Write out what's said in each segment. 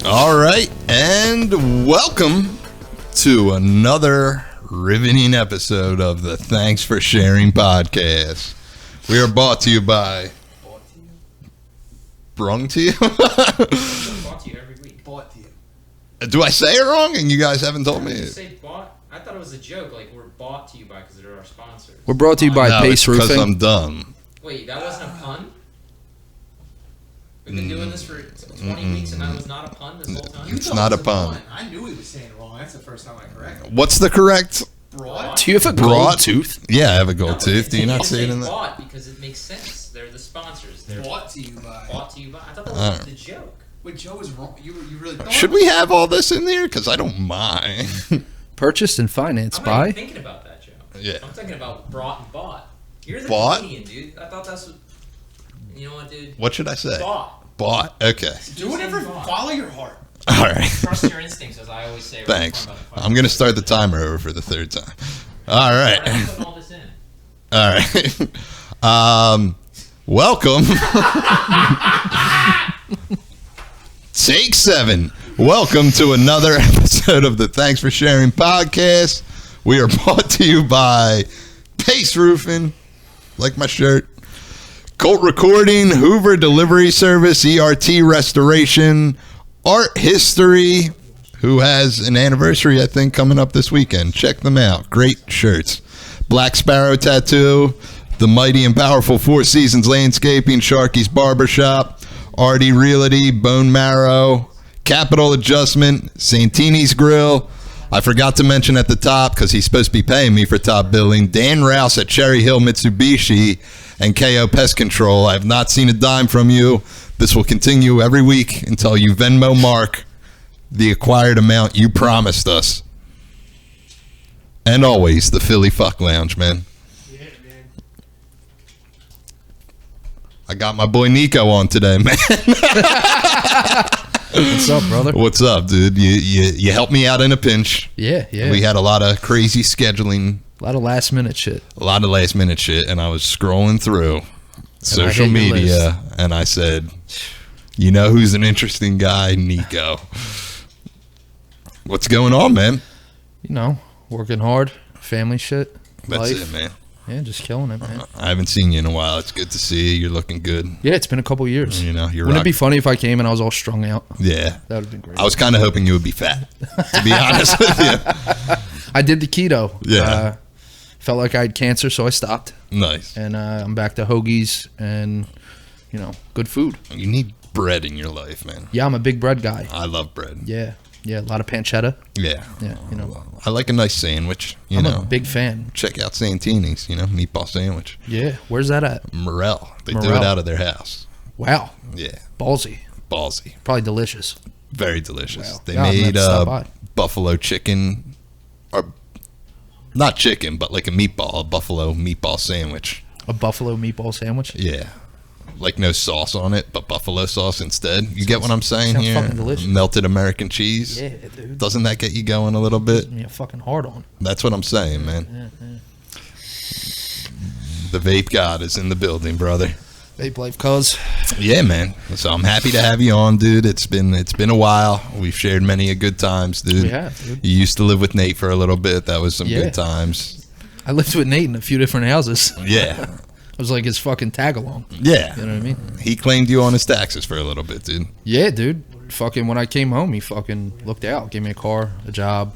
All right, and welcome to another riveting episode of the Thanks for Sharing podcast. We are brought to you by... Brung to you? Brought to you every week. Bought to you. Do I say it wrong and you guys haven't told me? You say bought? I thought it was a joke, like we're bought to you by because they're our sponsors. We're brought to you by No, Pace it's because Roofing. I'm dumb. Wait, that wasn't a pun? We've been doing this for 20 weeks and that was not a pun this whole time? It's not a pun. I knew he was saying it wrong. That's the first time I corrected him. What's the correct... Broad? Do you have a Broad? gold tooth? Yeah, I have a gold No, tooth. Do you not just see it say in that? bought because it makes sense. They're the sponsors. They're Bought to you by. bought to you by. I thought that was the joke. Wait, Joe was wrong. You really thought? Should we have all this in there? Because I don't mind. Purchased and financed I'm not by? even thinking about that joke. Yeah. I'm thinking about brought and bought. You're the Bought? comedian, dude. I thought that's what... You know what, dude? What should I say? Bought. Bought. Okay. Do whatever. Follow your heart. All right. Trust your instincts, as I always say. Thanks. I'm going to start the timer over for the third time. All right. Why are you putting all this in? All right. Welcome. Take 7. Welcome to another episode of the Thanks for Sharing podcast. We are brought to you by Pace Roofing, like my shirt, Colt Recording, Hoover Delivery Service, ERT Restoration, Art History, who has an anniversary, I think, coming up this weekend. Check them out. Great shirts. Black Sparrow Tattoo, the mighty and powerful Four Seasons Landscaping, Sharky's Barbershop, Artie Realty, Bone Marrow, Capital Adjustment, Santini's Grill. I forgot to mention at the top, because he's supposed to be paying me for top billing, Dan Rouse at Cherry Hill Mitsubishi and KO Pest Control. I have not seen a dime from you. This will continue every week until you Venmo Mark the acquired amount you promised us. And always the Philly Fuck Lounge, man. Yeah, man. I got my boy Nico on today, man. What's up, brother? What's up, dude? You helped me out in a pinch. Yeah. We had a lot of crazy scheduling, A lot of last minute shit. a lot of last minute shit, and I was scrolling through social hit your media, and I said, you know who's an interesting guy? Nico. What's going on, man? You know, working hard, family shit, That's life. it, man. Yeah, just killing it, man. I haven't seen you in a while. It's good to see you. You're looking good. Yeah, it's been a couple years. You know, you're Wouldn't it be rock- funny if I came and I was all strung out? Yeah. That would have been great. I was kind of hoping you would be fat, to be honest with you. I did the keto. Yeah. Felt like I had cancer, so I stopped. Nice. And I'm back to hoagies and, you know, good food. You need bread in your life, man. Yeah, I'm a big bread guy. I love bread. Yeah, a lot of pancetta. Yeah. Yeah, you know. I like a nice sandwich, you I'm know. a big fan. Check out Santini's, you know, meatball sandwich. Yeah, where's that at? Morel. They do it Morel. out of their house. Wow, Yeah. ballsy. Ballsy. Probably delicious. Very delicious. Wow. They Yeah, I'm gonna have made to stop by. buffalo chicken, or not chicken, but like a buffalo meatball sandwich. A buffalo meatball sandwich. Yeah. Like no sauce on it, but buffalo sauce instead. You get what I'm saying sounds here? fucking delicious. Melted American cheese. Yeah, dude. Doesn't that get you going a little bit? Give me a fucking hard on. That's what I'm saying, man. The vape god is in the building, brother. Vape life, cuz. Yeah, man. So I'm happy to have you on, dude. It's been a while. We've shared many a good times, dude. We have, dude. You used to live with Nate for a little bit. That was some Yeah. good times. I lived with Nate in a few different houses. Yeah. I was like his fucking tag along. Yeah. You know what I mean? He claimed you on his taxes for a little bit, dude. Yeah, dude. Fucking when I came home, he fucking looked out, gave me a car, a job,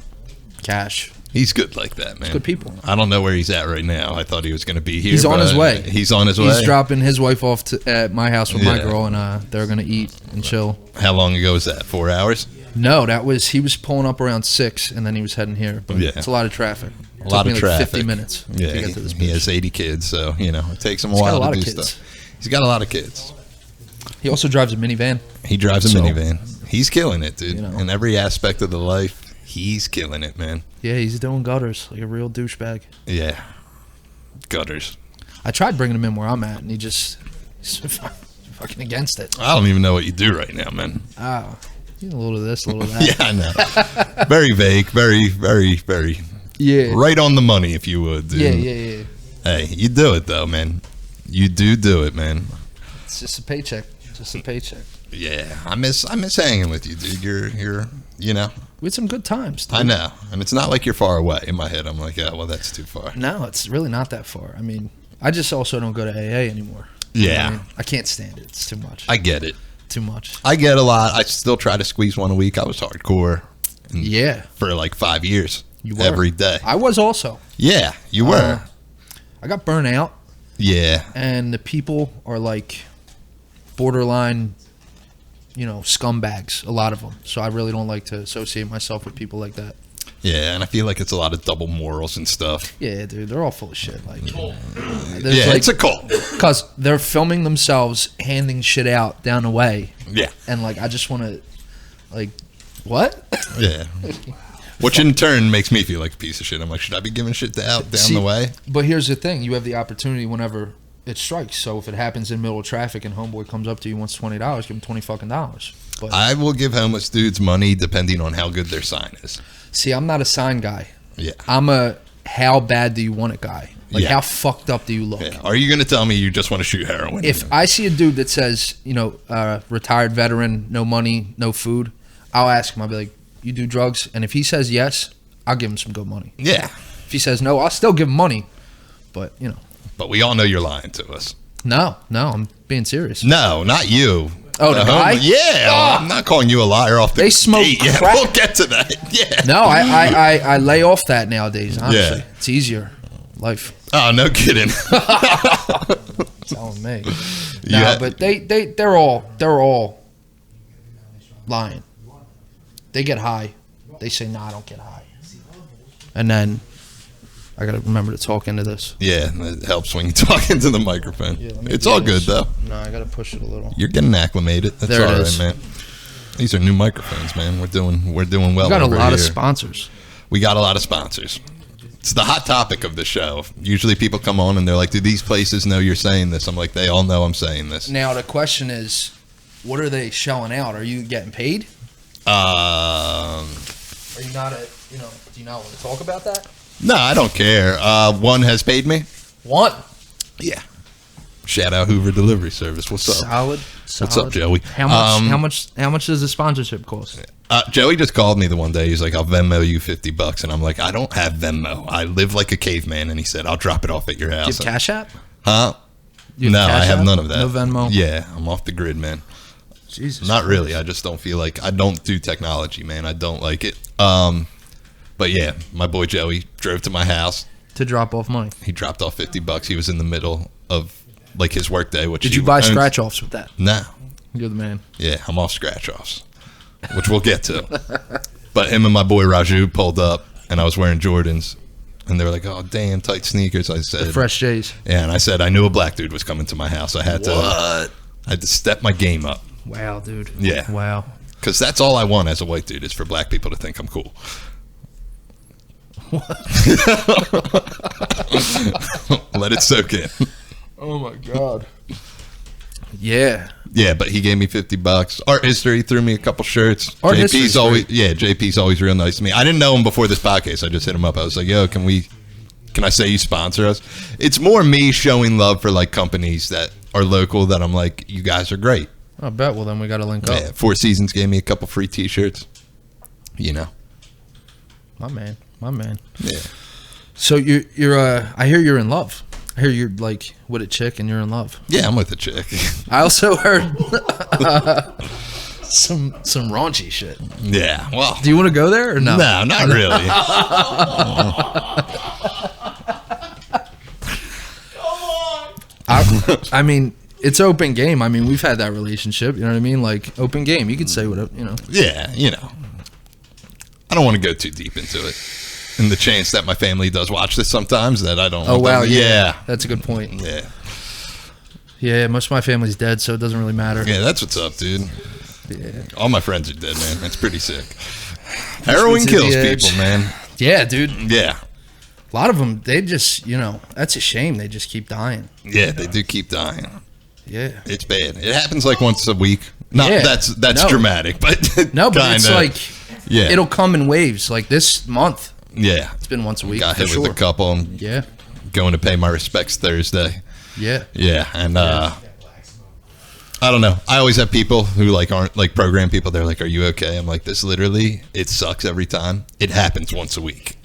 cash. He's good like that, man. Good people. I don't know where he's at right now. I thought he was going to be here. He's on his but way. He's on his way. He's dropping his wife off at my house with my Yeah. girl, and they're gonna eat and chill. How long ago was that? 4 hours? No, he was pulling up around 6, and then he was heading here. But Yeah. it's a lot of traffic. A lot took of me like traffic. 50 minutes Yeah, to get to this he bitch. has 80 kids, so, you know, it takes him a He's got while a lot to of do kids. stuff. He's got a lot of kids. He also drives a minivan. He drives a So- minivan. He's killing it, dude. You know. In every aspect of the life, he's killing it, man. Yeah, he's doing gutters like a real douchebag. Yeah. Gutters. I tried bringing him in where I'm at, and he's fucking against it. I don't even know what you do right now, man. Ah, a little of this, a little of that. Yeah, I know. Very vague. Very, very, very Yeah. right on the money, if you would, dude. Yeah. Hey, you do it, though, man. You do it, man. It's just a paycheck. Just a paycheck. Yeah, I miss hanging with you, dude. You're We had some good times, dude. I know, and it's not like you're far away. In my head, I'm like, yeah, well, that's too far. No, it's really not that far. I mean, I just also don't go to AA anymore. Yeah. You know what I mean? I can't stand it. It's too much. I get it. Too much. I get a lot. I still try to squeeze one a week. I was hardcore Yeah. for like 5 years. You were. Every day. I was also. Yeah, you were. I got burnt out, Yeah. and the people are like borderline, scumbags, a lot of them. So I really don't like to associate myself with people like that. Yeah, and I feel like it's a lot of double morals and stuff. Yeah, dude, they're all full of shit. Like, Yeah, it's a cult. because they're filming themselves handing shit out down the way, Yeah. and like I just want to, like, what? Yeah. Which in turn makes me feel like a piece of shit. I'm like, should I be giving shit out down See, the way? But here's the thing: you have the opportunity whenever it strikes. So if it happens in middle of traffic and homeboy comes up to you and wants $20, give him $20. But I will give homeless dudes money depending on how good their sign is. see, I'm not a sign guy. Yeah. I'm a how bad do you want it guy. Like, Yeah. how fucked up do you look? Yeah. Are you going to tell me you just want to shoot heroin? If I see a dude that says, retired veteran, no money, no food, I'll ask him. I'll be like, you do drugs? And if he says yes, I'll give him some good money. Yeah. If he says no, I'll still give him money. But, But we all know you're lying to us. no, I'm being serious. No, not you. Oh, the guy? Yeah. Ah! I'm not calling you a liar off the They smoke gate. Yeah, crack. we'll get to that. Yeah. No, I lay off that nowadays, honestly. Yeah. It's easier. Life. Oh, no kidding. Telling me. You No, had- but they're all lying. They get high. They say, "No, I don't get high." And then I gotta remember to talk into this. Yeah, it helps when you talk into the microphone. Yeah, let me It's do all this. good, though. No, I gotta push it a little. You're getting acclimated. That's There it all right, is. man. These are new microphones, man. We're doing well. We got a over lot of here. sponsors. We got a lot of sponsors. It's the hot topic of the show. Usually people come on and they're like, do these places know you're saying this? I'm like, they all know I'm saying this. Now the question is, what are they shelling out? Are you getting paid? Are you not do you not want to talk about that? No, I don't care. One has paid me. One. Yeah. Shout out Hoover Delivery Service. What's up? Solid. What's up, Joey? How much? How much does the sponsorship cost? Joey just called me the one day. He's like, I'll Venmo you $50. And I'm like, I don't have Venmo. I live like a caveman. And he said, I'll drop it off at your Do you house. have Cash App? Huh? You No, I Cash have App? none of that. No Venmo? Yeah, I'm off the grid, man. Jesus. Not really. I just don't feel like I don't do technology, man. I don't like it. But yeah, my boy Joey drove to my house. To drop off money. He dropped off $50. He was in the middle of like his work day. Which Did he you buy owns. scratch offs with that? No. You're the man. Yeah, I'm off scratch offs, which we'll get to. But him and my boy Raju pulled up, and I was wearing Jordans, and they were like, "Oh, damn, tight sneakers." I said, Fresh J's. Yeah, and I said I knew a black dude was coming to my house. I had to step my game up. Wow, dude. Yeah. Wow. Because that's all I want as a white dude is for black people to think I'm cool. Let it soak in. Oh my god. Yeah. Yeah, but he gave me $50. Art History threw me a couple shirts. Art History's JP's always real nice to me. I didn't know him before this podcast. I just hit him up. I was like, "Yo, can I say you sponsor us?" It's more me showing love for like companies that are local that I'm like, you guys are great. I bet. Well, then we got to link up. Yeah, Four Seasons gave me a couple free T-shirts. You know. My man. My man. Yeah. So you're I hear you're in love. I hear you're like with a chick and you're in love. Yeah, I'm with a chick. I also heard some raunchy shit. Yeah. Well. Do you want to go there or no? No, not really. I mean, it's open game. I mean, we've had that relationship. You know what I mean? Like open game. You could say whatever. Yeah, you know. I don't want to go too deep into it. In the chance that my family does watch this sometimes, that I don't. Oh want wow, them- yeah, that's a good point. Yeah. Yeah, most of my family's dead, so it doesn't really matter. Yeah, that's what's up, dude. Yeah, All my friends are dead, man. That's pretty sick. Heroin to kills the edge. people, man. yeah, dude. Yeah. A lot of them, they just, that's a shame. They just keep dying. Yeah, they do keep dying. Yeah. It's bad. It happens like once a week. Not Yeah. that's No. dramatic, but No, but it's kinda. like, Yeah. it'll come in waves. Like this month, Yeah. it's been once a week. Got for hit sure. with a couple. I'm Yeah, going to pay my respects Thursday. yeah. Yeah, and I don't know. I always have people who like aren't like program people. They're like, "Are you okay?" I'm like, "This literally, it sucks every time. It happens once a week,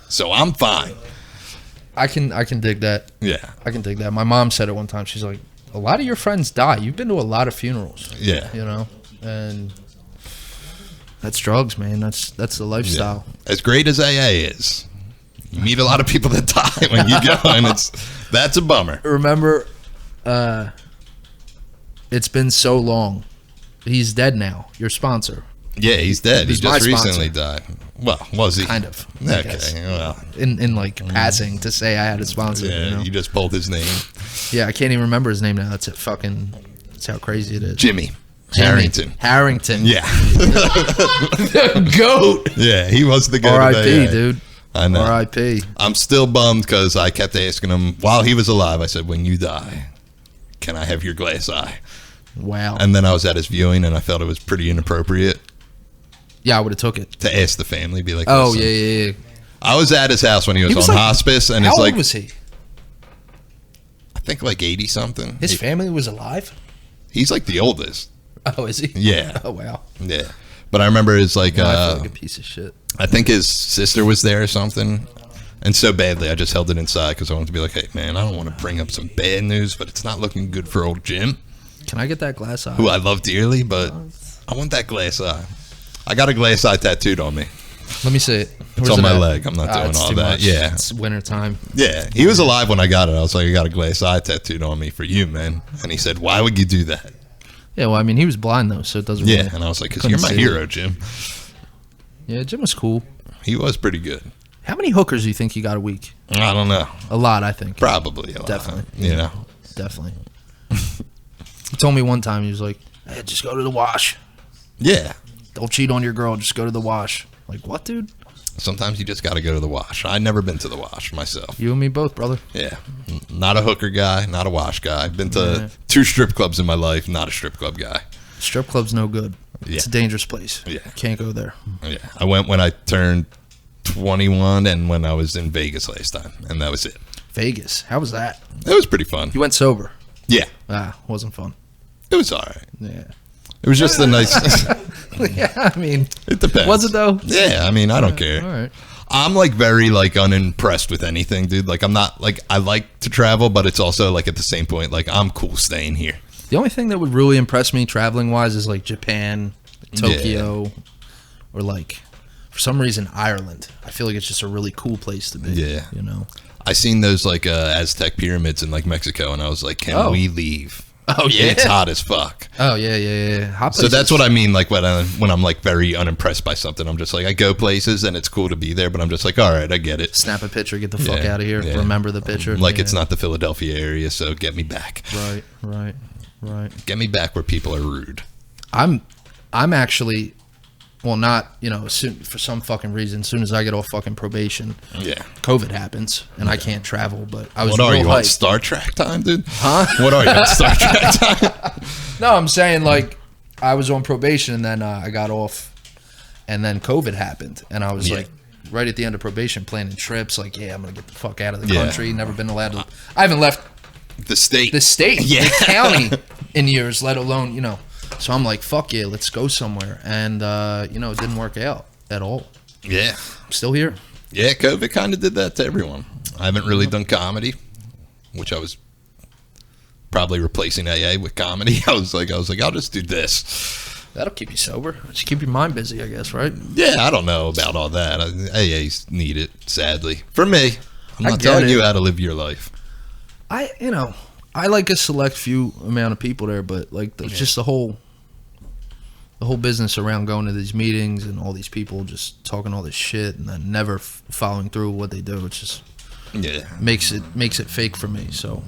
so I'm fine." I can dig that. Yeah, I can dig that. My mom said it one time. She's like, a lot of your friends die. You've been to a lot of funerals. yeah. You know, and that's drugs, man. That's the lifestyle. Yeah. As great as AA is, you meet a lot of people that die when you go, and that's a bummer. Remember, it's been so long. He's dead now. Your sponsor. Yeah, he's dead. He's he just my recently sponsor. died. Well, was he? Kind of. I guess. Okay, well. In like passing to say I had a sponsor. Yeah, you know? you just pulled his name. Yeah, I can't even remember his name now. That's how crazy it is. Jimmy Harrington. Harrington. Yeah. Goat. Yeah, he was the goat. R.I.P. dude. I know. R.I.P. I'm still bummed because I kept asking him while he was alive. I said, "When you die, can I have your glass eye?" Wow. And then I was at his viewing, and I felt it was pretty inappropriate Yeah, I would have took it. to ask the family, be like, Oh, "Listen." yeah. I was at his house when he was, He was on like- hospice, and How it's old like, was he? I think like 80 something. His family was alive? He's like the oldest. Oh, is he? Yeah. Oh, wow. Yeah. But I remember his like, Now I feel like a piece of shit. I think his sister was there or something. And so badly, I just held it inside because I wanted to be like, "Hey, man, I don't want to bring up some bad news, but it's not looking good for old Jim, Can I get that glass eye? who I love dearly, but I want that glass eye. I got a glass eye tattooed on me. Let me see it. It's on my leg. I'm not doing it's all too that. much. Yeah. It's winter time. Yeah. He was alive when I got it. I was like, "I got a glass eye tattooed on me for you, man." And he said, "Why would you do that?" Yeah, well, I mean, he was blind, though, so it doesn't Yeah. really... And I was like, "Because Couldn't you're my see hero, Jim." Yeah, Jim was cool. He was pretty good. How many hookers do you think you got a week? I don't know. A lot, I think. Probably a lot. Definitely. You know? Definitely. He told me one time, he was like, "Hey, just go to the wash. Yeah. Don't cheat on your girl, just go to the wash." Like, what, dude? Sometimes you just got to go to the wash. I've never been to the wash myself. You and me both, brother. Yeah. Not a hooker guy, not a wash guy. I've been to Yeah. 2 strip clubs in my life, not a strip club guy. Strip club's no good. Yeah. It's a dangerous place. Yeah. Can't go there. Yeah. I went when I turned 21 and when I was in Vegas last time, and that was it. Vegas. How was that? It was pretty fun. You went sober. Yeah. Wasn't fun. It was all right. Yeah. It was just a nice. Yeah, I mean, It depends. was it though? Yeah. I mean, I don't care. All right. I'm like very like unimpressed with anything, dude. Like I'm not like I like to travel, but it's also like at the same point like I'm cool staying here. The only thing that would really impress me traveling wise is like Japan, Tokyo, or like for some reason Ireland. I feel like it's just a really cool place to be. Yeah. You know. I seen those like Aztec pyramids in like Mexico, and I was like, can we leave? Oh yeah. It's hot as fuck. Oh yeah. Hot So that's places. what I mean. Like when I'm like very unimpressed by something, I'm just like I go places and it's cool to be there, but I'm just like, all right, I get it. Snap a picture, get the fuck Yeah, out of here. yeah. Remember the picture. Like Yeah. it's not the Philadelphia area, so get me back. Right. Get me back where people are rude. I'm actually, well, not, soon, for some fucking reason, as soon as I get off fucking probation, Yeah. COVID happens and I can't travel. But I was What are real you on hyped. Star Trek time, dude? Huh? What are you on Star Trek time? No, I'm saying like I was on probation and then I got off, and then COVID happened, and I was Yeah. like right at the end of probation planning trips. Like, yeah, I'm gonna get the fuck out of the Yeah. country. Never been allowed to. I haven't left The state. the state, Yeah. the county in years, let alone So I'm like, fuck yeah, let's go somewhere, and it didn't work out at all. Yeah. I'm still here. Yeah, COVID kind of did that to everyone. I haven't really done comedy, which I was probably replacing AA with comedy. I was like, I'll just do this. That'll keep you sober. Just keep your mind busy, I guess, right? Yeah, I don't know about all that. AA's need it, sadly. For me, I'm I not get telling it. you how to live your life. I like a select few amount of people there, but like just the whole business around going to these meetings and all these people just talking all this shit and then never following through with what they do. It's just Yeah. makes it fake for me. So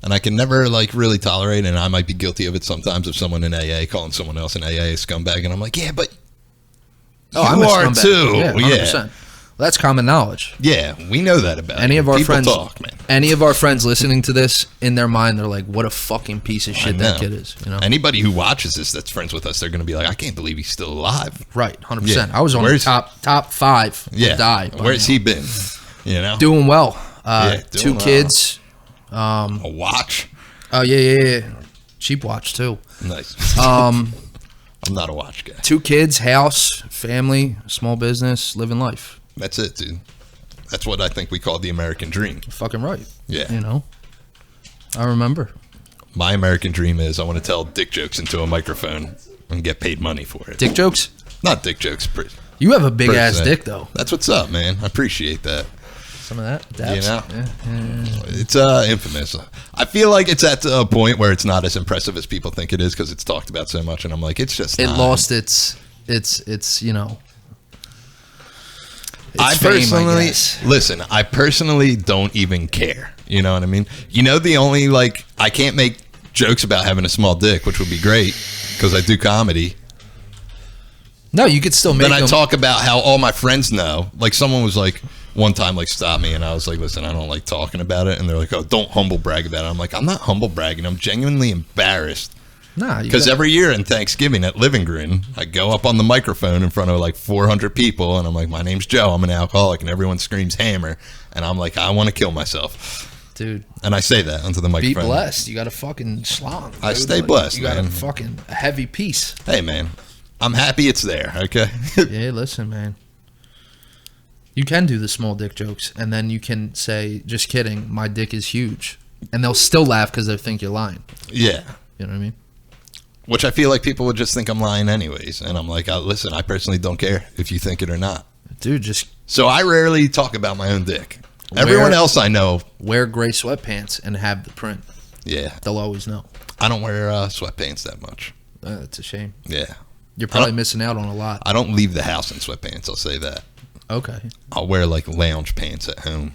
And I can never like really tolerate, and I might be guilty of it sometimes, of someone in AA calling someone else in AA a scumbag, and I'm like, yeah, but you I'm a are scumbag. too. Yeah, 100%. Well, that's common knowledge. Yeah, we know that about Any you. of our People friends, talk, man. any of our friends listening to this, in their mind, they're like, "What a fucking piece of shit that know. kid is." Anybody who watches this that's friends with us, they're going to be like, I can't believe he's still alive. Right, 100%. Yeah. I was on the Where's- top 5 to Yeah. die. by Where's now. he been? You know? Doing well. Yeah, doing 2 well. kids. A watch? Oh yeah. Cheap watch too. Nice. Um, I'm not a watch guy. 2 kids, house, family, small business, living life. That's it, dude. That's what I think we call the American dream. Fucking right. Yeah. You know. I remember. My American dream is I want to tell dick jokes into a microphone and get paid money for it. Dick jokes? Not dick jokes. You have a big ass Percent. dick though. That's what's up, man. I appreciate that. Some of that. You Dabs? know? Yeah. It's infamous. I feel like it's at a point where it's not as impressive as people think it is because it's talked about so much, and I'm like, it's just It not. lost its you know. I fame, personally guess. listen. I personally don't even care. You know what I mean? You know, the only like I can't make jokes about having a small dick, which would be great because I do comedy. No, you could still make Then I them. talk about how all my friends know. Like someone was like one time like stop me, and I was like, listen, I don't like talking about it, and they're like, oh, don't humble brag about it. I'm like, I'm not humble bragging. I'm genuinely embarrassed. Nah, you Because got- every year in Thanksgiving at Living Green, I go up on the microphone in front of like 400 people, and I'm like, my name's Joe. I'm an alcoholic, and everyone screams hammer, and I'm like, I want to kill myself, dude, and I say that onto the be microphone. blessed. You got a fucking schlong. I dude. stay Like, blessed, You got man. a fucking heavy piece. Hey, man, I'm happy it's there. Okay. Yeah, listen, man. You can do the small dick jokes, and then you can say, "Just kidding, my dick is huge," and they'll still laugh because they think you're lying. Yeah. You know what I mean? Which I feel like people would just think I'm lying anyways, and I'm like, listen, I personally don't care if you think it or not. Dude, just So I rarely talk about my own dick. Everyone else I know, wear gray sweatpants and have the print. yeah, They'll always know. I don't wear sweatpants that much. That's a shame. Yeah. You're probably don't- missing out on a lot. I don't leave the house in sweatpants, I'll say that. Okay, I'll wear like lounge pants at home.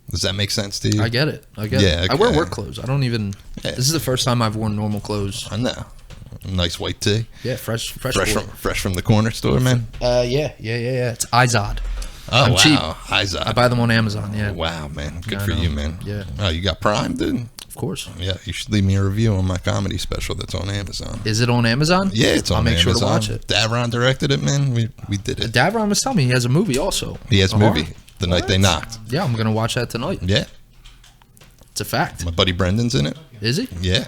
Does that make sense to you? I get it. I get Yeah, it. I wear okay. work clothes. I don't even. Yeah. This is the first time I've worn normal clothes. I know. Nice white tee. Yeah, fresh Fresh boy. from the corner store, man. Yeah. It's Izod. Oh, I'm wow. cheap. Izod. I buy them on Amazon. Yeah, Wow, man. Good I for know. you, man. Yeah. Oh, you got Prime, dude? of course. Yeah, you should leave me a review on my comedy special that's on Amazon. Is it on Amazon? Yeah, it's on I'll make Amazon. sure to watch it. Davron directed it, man. We did it. Davron was telling me he has a movie also. He has a movie, horror. The Night They Knocked. Yeah, I'm gonna watch that tonight. Yeah. It's a fact. My buddy Brendan's in it. Is he? Yeah.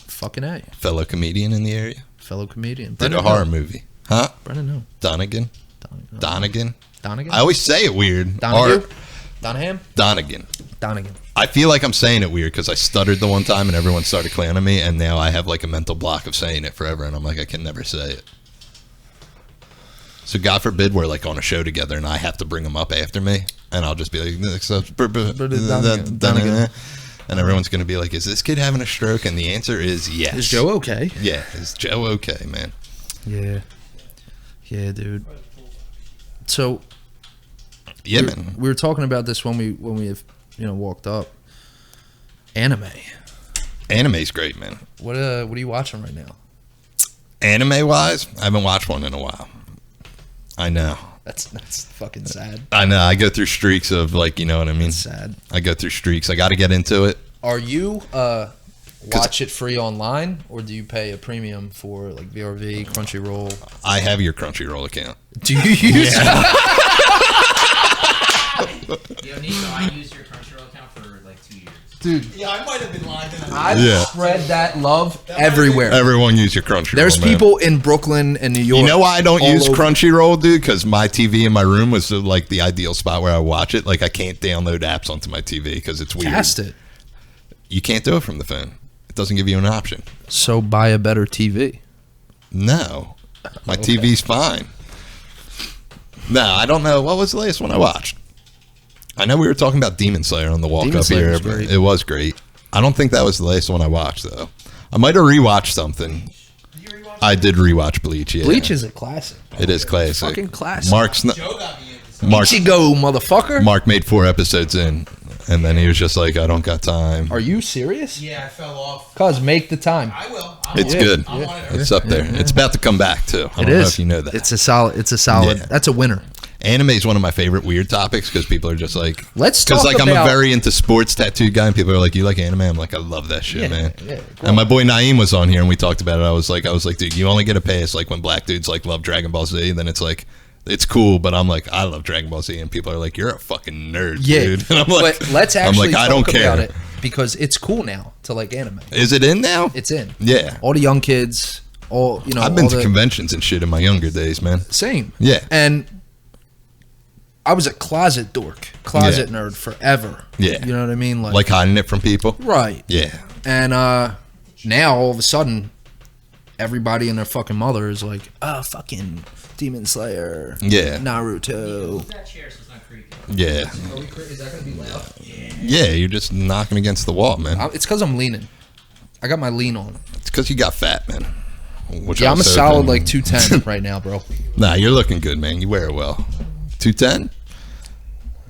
Fucking A. Fellow comedian in the area. Fellow comedian. Did a horror movie. Huh? Brendan, no. Donegan. Donegan. Donegan? I always say it weird. Donahue? Donaham? Donegan. Donegan. I feel like I'm saying it weird because I stuttered the one time and everyone started clowning me, and now I have like a mental block of saying it forever, and I'm like, I can never say it. So God forbid we're like on a show together and I have to bring them up after me, and I'll just be like, Donegan. and everyone's gonna be like, is this kid having a stroke? And the answer is yes. Is Joe okay? Yeah, is Joe okay, man? Yeah. Yeah, dude. So Yeah, we man. we were talking about this when we walked up. Anime. Anime's great, man. What are you watching right now? Anime wise, I haven't watched one in a while. I know. That's fucking sad. I know. I go through streaks of like, you know what I mean? It's sad. I go through streaks. I got to get into it. Are you watch it free online, or do you pay a premium for like VRV, Crunchyroll? I have your Crunchyroll account. Do you use Yo, Nico, I used your Crunchyroll account for like 2 years. Dude, Yeah, I might have been lying. I Yeah. spread that love everywhere. Everyone use your Crunchyroll. There's man. people in Brooklyn and New York. You know why I don't all use over. Crunchyroll, dude? Because my TV in my room was like the ideal spot where I watch it. Like I can't download apps onto my TV because it's weird. Cast it. You can't do it from the phone. It doesn't give you an option. So buy a better TV. No, my Okay. TV's fine. No, I don't know. What was the latest one I watched? I know we were talking about Demon Slayer on the walk Demon up Slayer here. was But great. it was great. I don't think that was the latest one I watched though. I might have rewatched something. I did rewatch Bleach. Yeah, Bleach is a classic. it is classic. Fucking classic. Mark's Joe got me into something. Mark. Ichigo, motherfucker. Mark made 4 episodes in, and then he was just like, "I don't got time." Are you serious? Yeah, I fell off. Cuz make the time. I will. It's I'm good. I'm on it. It's up there. It's about to come back too. I It don't know is. if you know that. It's a solid. Yeah. That's a winner. Anime is one of my favorite weird topics because people are just like, Let's because talk like I'm about- a very into sports tattoo guy, and people are like, "You like anime?" I'm like, "I love that shit, Yeah, man." yeah, and my boy Naeem was on here, and we talked about it. I was like, dude, you only get a pass like when black dudes like love Dragon Ball Z. Then it's like, it's cool, but I'm like, I love Dragon Ball Z, and people are like, "You're a fucking nerd, Yeah, dude." And I'm like, but let's actually I don't talk care. about it. because it's cool now to like anime. Is it in now? It's in. Yeah. All the young kids, I've been to conventions and shit in my younger days, man. Same. Yeah. And I was a closet nerd forever. Yeah. You know what I mean? Like hiding it from people? Right. Yeah. And now all of a sudden, everybody and their fucking mother is like, oh, fucking Demon Slayer. Yeah. Move Naruto. that chair so it's not creaking. Yeah. Is that going to be loud? Yeah, you're just knocking against the wall, man. It's because I'm leaning. I got my lean on. It's because you got fat, man. Which Yeah, I'm a so solid thin. like 210 right now, bro. Nah, you're looking good, man. You wear it well. 210?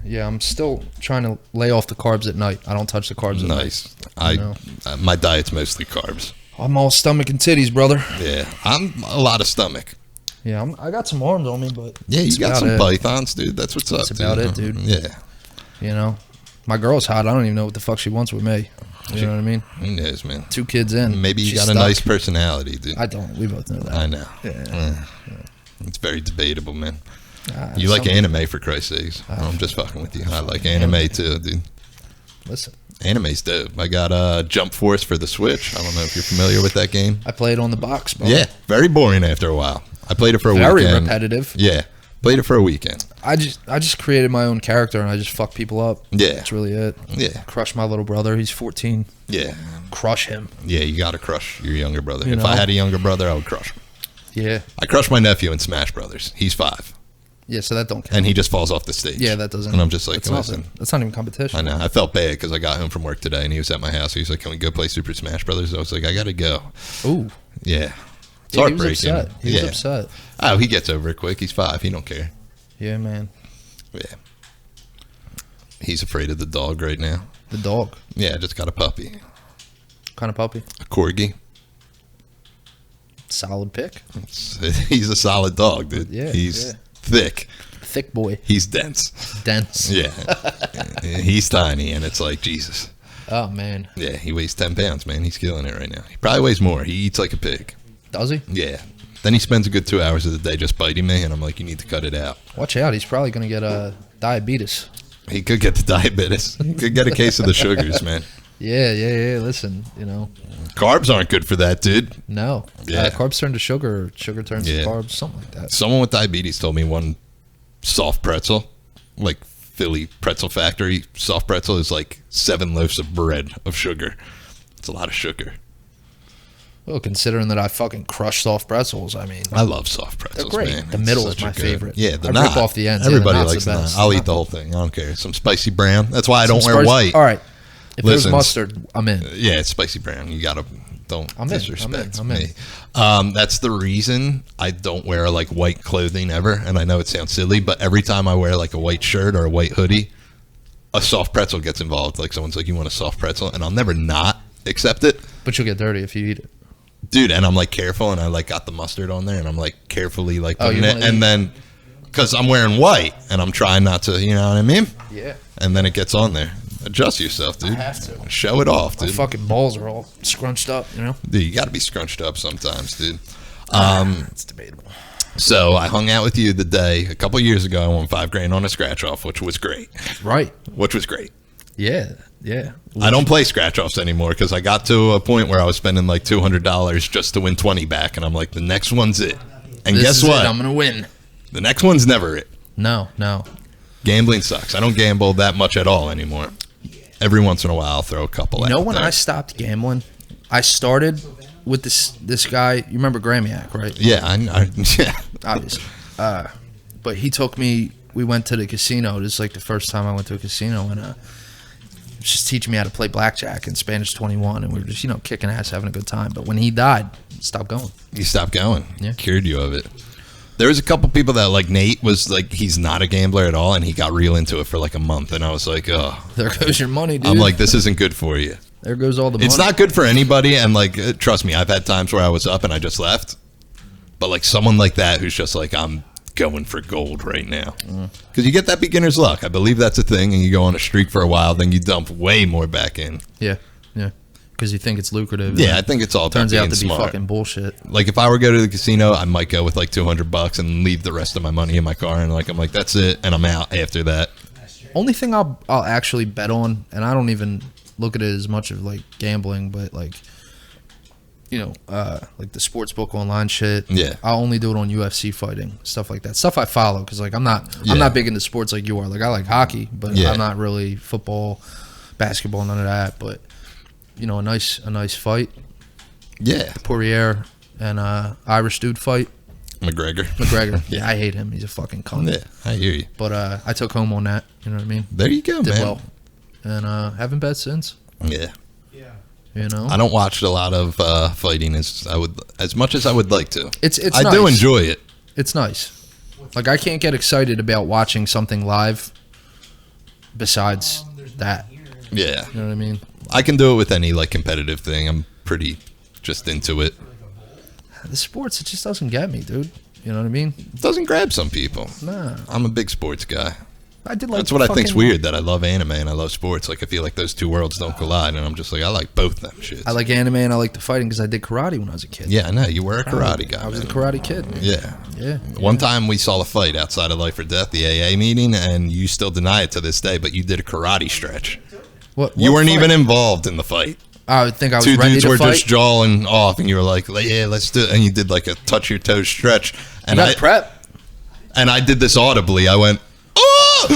Yeah, I'm still trying to lay off the carbs at night. I don't touch the carbs at night. Nice. know. My diet's mostly carbs. I'm all stomach and titties, brother. Yeah, I'm a lot of stomach. Yeah, I got some arms on me, but Yeah, you that's got about some it. pythons, dude. That's what's up. That's about it, dude. Yeah. You know, my girl's hot. I don't even know what the fuck she wants with me. You know what I mean? Who knows, man? 2 kids in. Maybe you she's got a stuck. nice personality, dude. I don't. We both know that. I know. Yeah. It's very debatable, man. You like anime, for Christ's sakes. I'm just fucking with you. I like anime too, dude. Listen, Anime's dope. I got Jump Force for the Switch. I don't know if you're familiar with that game. I play it on the box, bro. Yeah, very boring after a while. I played it for a Very weekend. repetitive. Yeah, played it for a weekend. I just created my own character and I just fuck people up. Yeah. That's really it. Yeah, Crush my little brother. He's 14. yeah, Crush him. yeah. You got to crush your younger brother. You If know. I had a younger brother, I would crush him. Yeah. I crushed my nephew in Smash Brothers. He's 5, Yeah, so that don't count. and he just falls off the stage. Yeah, that doesn't. And I'm just like, that's listen. nothing. That's not even competition. I know. I felt bad because I got home from work today, and he was at my house. He was like, "Can we go play Super Smash Brothers?" I was like, "I gotta go." Ooh. Yeah, it's Yeah, he was heartbreaking. upset. He was upset. Oh, he gets over it quick. He's 5. He don't care. Yeah, man. Yeah. He's afraid of the dog right now. The dog. Yeah, I just got a puppy, Kind of puppy. a corgi. Solid pick. He's a solid dog, dude. Yeah, He's yeah. thick. Thick boy. He's dense. Dense. Yeah. He's tiny, and it's like, Jesus. Oh, man. Yeah, he weighs 10 pounds, man. He's killing it right now. He probably weighs more. He eats like a pig. Does he? Yeah. Then he spends a good 2 hours of the day just biting me, and I'm like, you need to cut it out. Watch out. He's probably going to get diabetes. He could get the diabetes. He could get a case of the sugars, man. Yeah. Listen, Carbs aren't good for that, dude. no. Yeah. Carbs turn to sugar, or sugar turns Yeah. to carbs, something like that. Someone with diabetes told me one soft pretzel, like Philly Pretzel Factory soft pretzel, is like 7 loaves of bread of sugar. It's a lot of sugar. Well, considering that I fucking crush soft pretzels, I mean, I love soft pretzels, great. man. The It's middle is such a my good- favorite. Yeah, the I knot. rip off the ends. Yeah, the Everybody knot's likes the the knot. best. I'll eat the whole thing. I don't care. Some spicy brown. That's why I don't wear white. All right. If Listen, there's mustard, I'm in. Yeah, it's spicy brown. You gotta don't I'm in, disrespect I'm in. me. That's the reason I don't wear like white clothing ever. And I know it sounds silly, but every time I wear like a white shirt or a white hoodie, a soft pretzel gets involved. Like someone's like, "You want a soft pretzel?" And I'll never not accept it, But you'll get dirty if you eat it. dude. And I'm like careful, and I like got the mustard on there, and I'm like carefully like Oh, putting you it, wanna and eat- then because I'm wearing white, and I'm trying not to, you know what I mean? Yeah. And then it gets on there. Adjust yourself, dude. have to. Show it off, My dude. fucking balls are all scrunched up, Dude, you got to be scrunched up sometimes, dude. It's debatable. So I hung out with you the day a couple years ago. I won $5,000 on a scratch off, which was great. Right. Which was great. Yeah. I don't play scratch offs anymore because I got to a point where I was spending like $200 just to win 20 back, and I'm like, the next one's it. And This guess is it. what? I'm going to win. The next one's never it. No. Gambling sucks. I don't gamble that much at all anymore. Every once in a while, I'll throw a couple. You know out when there. I stopped gambling? I started with this guy. You remember Gramiak, right? Yeah, yeah. Obviously. But he took me. We went to the casino. This is like the first time I went to a casino, and just teaching me how to play blackjack in Spanish 21, and we were just kicking ass, having a good time. But when he died, stopped going. You stopped going. Yeah. Cured you of it. There was a couple people that like Nate was like, he's not a gambler at all, and he got real into it for like a month, and I was like, oh. There goes your money, dude. I'm like, this isn't good for you. there goes all the money. It's not good for anybody, and like, trust me, I've had times where I was up and I just left. But like someone like that who's just like, I'm going for gold right now. Because you get that beginner's luck. I believe that's a thing, and you go on a streak for a while, then you dump way more back in. Yeah. Because you think it's lucrative. Yeah, I think it's all Turns about out being to be smart. fucking bullshit. Like if I were to go to the casino, I might go with like $200 and leave the rest of my money in my car, and like I'm like, that's it, and I'm out after that. Only thing I'll actually bet on, and I don't even look at it as much of like gambling, but like, you know, like the sports book online shit. Yeah. I'll only do it on UFC fighting, stuff like that. Stuff I follow because like I'm not big into sports like you are. Like I like hockey, but I'm not really football, basketball, none of that. But you know, a nice fight. Yeah. Poirier and Irish dude fight. McGregor. Yeah, I hate him. He's a fucking cunt. Yeah, I hear you. But I took home on that. You know what I mean? There you go, Did man. well. And haven't bet since. Yeah. You know? I don't watch a lot of fighting as much as I would like to. It's I nice. do enjoy it. It's nice. Like I can't get excited about watching something live besides that. Yeah. You know what I mean? I can do it with any like competitive thing. I'm pretty just into it. The sports, it just doesn't get me, dude. You know what I mean? It doesn't grab some people. Nah. I'm a big sports guy. I did like That's what I think's weird, that I love anime and I love sports. Like I feel like those two worlds don't collide, and I'm just like, I like both them shits. I like anime and I like the fighting because I did karate when I was a kid. Yeah, I know. You were a karate guy. I was a man. karate kid. Man. Yeah. Yeah. One time we saw a fight outside of Life or Death, the AA meeting, and you still deny it to this day, but you did a karate stretch. What You weren't fight? even involved in the fight. I would think I was Two ready dudes to were fight. just jawing off, and you were like, "Yeah, let's do it." And you did like a touch your toes stretch, and You got prep. and I did this audibly. I went, "Oh!"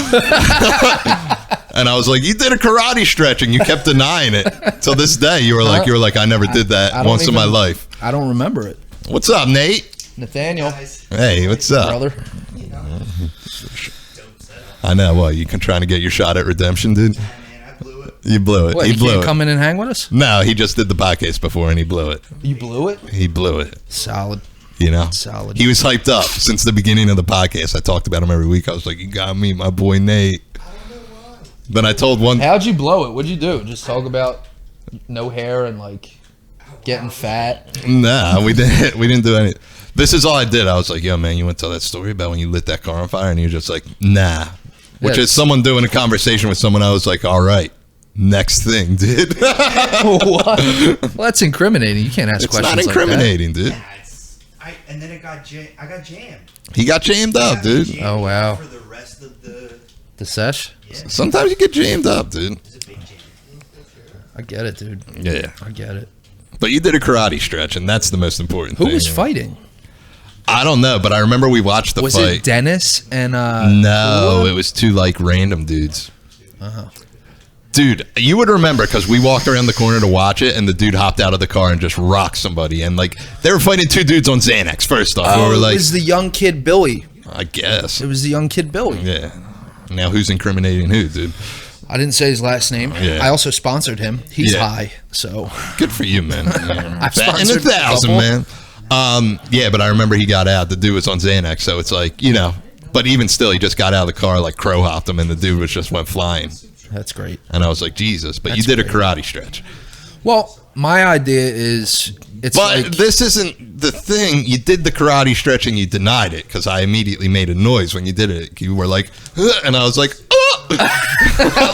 And I was like, "You did a karate stretch," and you kept denying it till this day. You were like, "I never did that I don't once in my even- life." I don't remember it. What's up, Nate? Nathaniel, Hey, what's up? brother. I know. Well, you trying to get your shot at redemption, dude? You blew it. What, he you blew can't it. come in and hang with us? No, he just did the podcast before and he blew it. You blew it? He blew it. Solid. You know? Solid. He was hyped up since the beginning of the podcast. I talked about him every week. I was like, you got to meet my boy Nate. Then I told one. How'd you blow it? What'd you do? Just talk about no hair and like getting fat? Nah, we didn't do anything. This is all I did. I was like, yo, man, you want to tell that story about when you lit that car on fire? And he was just like, nah. Which Yeah. is someone doing a conversation with someone. I was like, all right. Next thing, dude. What? Well, that's incriminating. You can't ask It's questions not incriminating, dude. Yeah, and then I got jammed. He got jammed up, dude. Jammed Oh, wow. For the rest of the The sesh? Sometimes you get jammed up, dude. it's a big jam. I get it, dude. Yeah. I get it. But you did a karate stretch, and that's the most important Who thing. was fighting? I don't know, but I remember we watched the Was fight. it Dennis and No, Kula? it was two like random dudes. Uh-huh. Dude, you would remember because we walked around the corner to watch it, and the dude hopped out of the car and just rocked somebody. And like they were fighting two dudes on Xanax. First off, we Oh, were it like, was the young kid Billy. I guess, It was the young kid Billy. yeah. Now who's incriminating who, dude? I didn't say his last name. Yeah. I also sponsored him. He's Yeah. high, so Good for you, man. I've Batting sponsored a 1,000, couple. man. Yeah, but I remember he got out. The dude was on Xanax, so it's like, you know. But even still, he just got out of the car, like crow hopped him, and the dude was just went flying. that's great. And I was like, Jesus. But That's you did a great. karate stretch. Well, my idea is it's But like this isn't the thing. You did the karate stretch and you denied it because I immediately made a noise when you did it. You were like, "Ugh," and I was like, oh.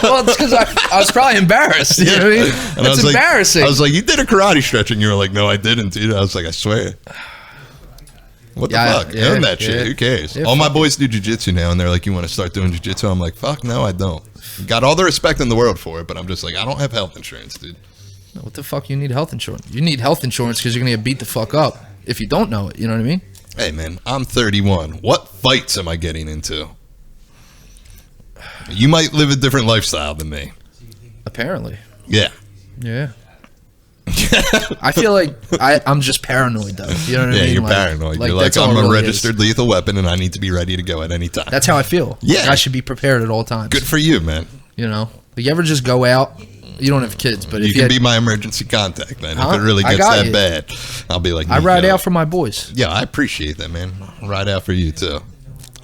well, it's because I was probably embarrassed. You know what I mean? And I It's was embarrassing. Like, I was like, you did a karate stretch, and you were like, no, I didn't, dude. I was like, I swear. What the Yeah, fuck? yeah, Own that yeah. shit. Who cares? Yeah, all my fuck boys do jiu-jitsu now, and they're like, you want to start doing jiu-jitsu? I'm like, fuck, no, I don't. Got all the respect in the world for it, but I'm just like, I don't have health insurance, dude. What the fuck? You need health insurance. You need health insurance because you're gonna get beat the fuck up if you don't know it. You know what I mean? Hey, man, I'm 31. What fights am I getting into? You might live a different lifestyle than me. Apparently. Yeah. Yeah. I feel like I'm just paranoid though. You know what I Yeah, mean? you're paranoid. You're like, that's all I'm it a really registered is. lethal weapon, and I need to be ready to go at any time. That's how I feel. Yeah. Like, I should be prepared at all times. Good for you, man. You know? Like, you ever just go out? You don't have kids, but You if can had, be my emergency contact, man. Huh? If it really I gets got that you. bad, I'll be like, I ride Nico. out for my boys. Yeah, I appreciate that, man. Ride out for you too.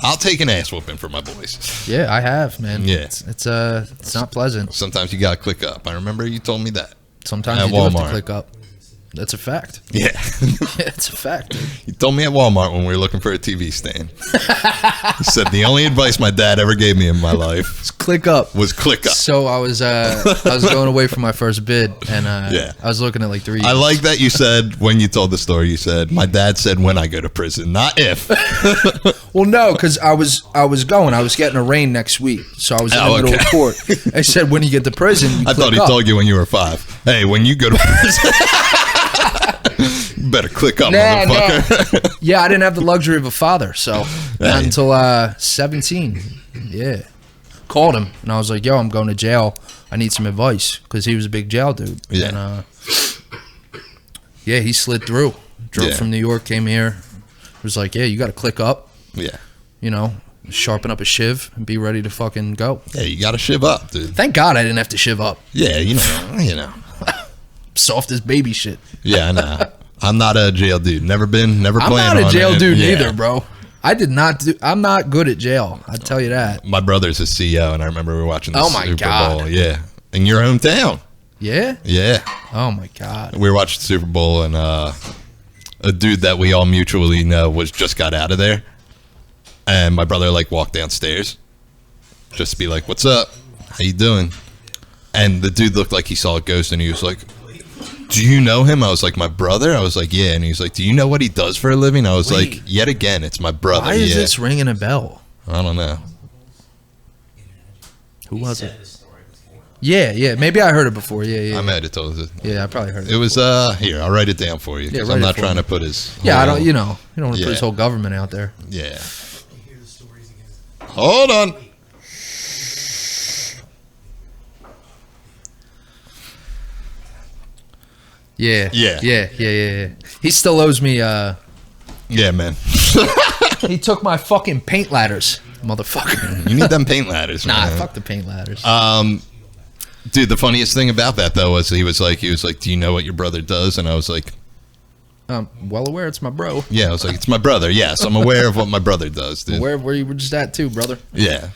I'll take an ass whooping for my boys. Yeah, I have, man. Yeah. It's not pleasant. Sometimes you gotta click up. I remember you told me that. Sometimes At you do have to Walmart. click up. That's a fact. Yeah. Yeah, it's a fact. Dude. He told me at Walmart when we were looking for a TV stand. He said the only advice my dad ever gave me in my life Just click up. was click up. So I was going away for my first bid, and Yeah. I was looking at like 3 I like that you said, when you told the story, you said, my dad said when I go to prison, not if. Well, no, because I was getting arraigned next week, so I was in the middle of court. I said, when you get to prison, you I thought he up. told you when you were 5. Hey, when you go to prison, you better click up, motherfucker. Yeah, I didn't have the luxury of a father, so not until 17. Yeah. Called him, and I was like, yo, I'm going to jail. I need some advice, because he was a big jail dude. Yeah. And, yeah, he slid through. Drove from New York, came here. Was like, yeah, you got to click up. Yeah. You know, sharpen up a shiv and be ready to fucking go. Yeah, you got to shiv up, dude. Thank God I didn't have to shiv up. Yeah, you know. Soft as baby shit. Yeah, I know. I'm not a jail dude. Never been, never I'm planned not a on jail it. dude Yeah. either, bro. I'm not good at jail. I tell you that. My brother's a CEO, and I remember we were watching the Oh, my Super God. Bowl. Yeah. In your hometown. Yeah? Yeah. Oh my God. We were watching the Super Bowl, and a dude that we all mutually know just got out of there. And my brother, like, walked downstairs just to be like, what's up? How you doing? And the dude looked like he saw a ghost, and he was like, do you know him? I was like, my brother? I was like, yeah. And he was like, do you know what he does for a living? I was Wait. like, yet again, it's my brother. Why is Yeah. this ringing a bell? I don't know. Who was it? Yeah. Maybe I heard it before. Yeah. I might have told it. Yeah, I probably heard it. It was, here, I'll write it down for you. Yeah, 'Cause write I'm it not for trying me. to put his. Yeah, I whole- don't. You don't want to put his Yeah. whole government out there. Yeah. Hold on. Yeah. Yeah. Yeah. He still owes me. Yeah, man. He took my fucking paint ladders, motherfucker. You need them paint ladders, Nah, man. fuck the paint ladders. Dude, the funniest thing about that though was he was like, do you know what your brother does? And I was like, I'm well aware it's my bro. yeah. I was like, it's my brother. Yes, I'm aware of what my brother does, dude. Where you were just at too, brother. Yeah.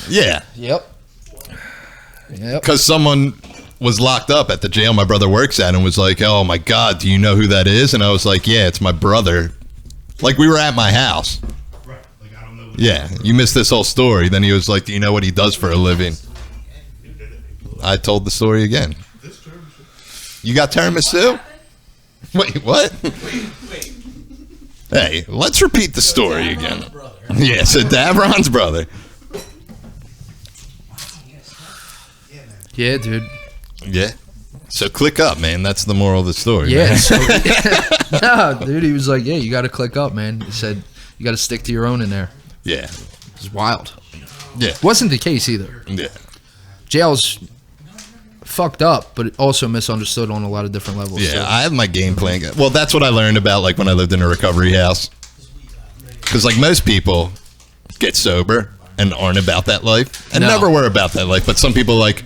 Yeah. Yep. Because someone was locked up at the jail my brother works at and was like, oh my God, do you know who that is? And I was like, yeah, it's my brother. Like, we were at my house. Right. Like, I don't know. Yeah, you missed this whole story. Then he was like, do you know what he does for a living? I told the story again. You got tiramisu? Wait, what? Wait. Hey, let's repeat the story again. Yeah, so Davron's brother. Yeah, man. Yeah, dude. Yeah. So click up, man. That's the moral of the story. Yeah. man. So, no, dude. He was like, yeah, you got to click up, man. He said you got to stick to your own in there. Yeah. It's wild. Yeah. Wasn't the case either. Yeah. Jail's fucked up, but it also misunderstood on a lot of different levels. Yeah, so. I have my game plan. Well, that's what I learned about, like, when I lived in a recovery house. Because, like, most people get sober and aren't about that life. And No. never were about that life. But some people, like,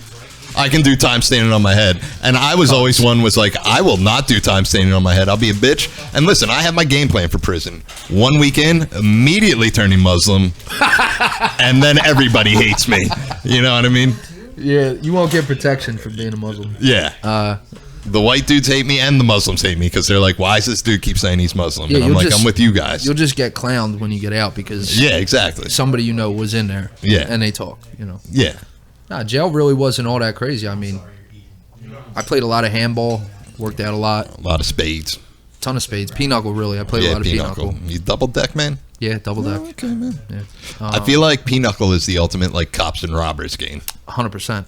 I can do time standing on my head. And I was always one was like, I will not do time standing on my head. I'll be a bitch. And listen, I have my game plan for prison. 1 week in, immediately turning Muslim. And then everybody hates me. You know what I mean? Yeah, you won't get protection for being a Muslim. Yeah. The white dudes hate me and the Muslims hate me because they're like, why does this dude keep saying he's Muslim? Yeah, And I'm you'll like, just- I'm with you guys. You'll just get clowned when you get out because Yeah, exactly. somebody you know was in there. Yeah. And they talk, you know. Yeah. Nah, jail really wasn't all that crazy. I mean, I played a lot of handball, worked out a lot, A lot of spades. ton of spades. Pinochle, really. I played a Yeah, lot of pinochle. pinochle. You double deck, man? Yeah, double deck. Okay, man. Yeah. I feel like pinochle is the ultimate, like, cops and robbers game. 100%.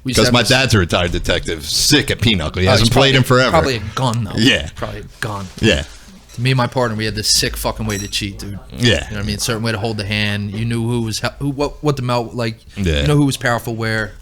Because my dad's a retired detective, sick at pinochle. He hasn't played him forever. Probably a gun, though. Yeah. Probably a gun. Yeah. Me and my partner, we had this sick fucking way to cheat, dude. Yeah. You know what I mean? Certain way to hold the hand. You knew who was what the melt like. Yeah. You know who was powerful where.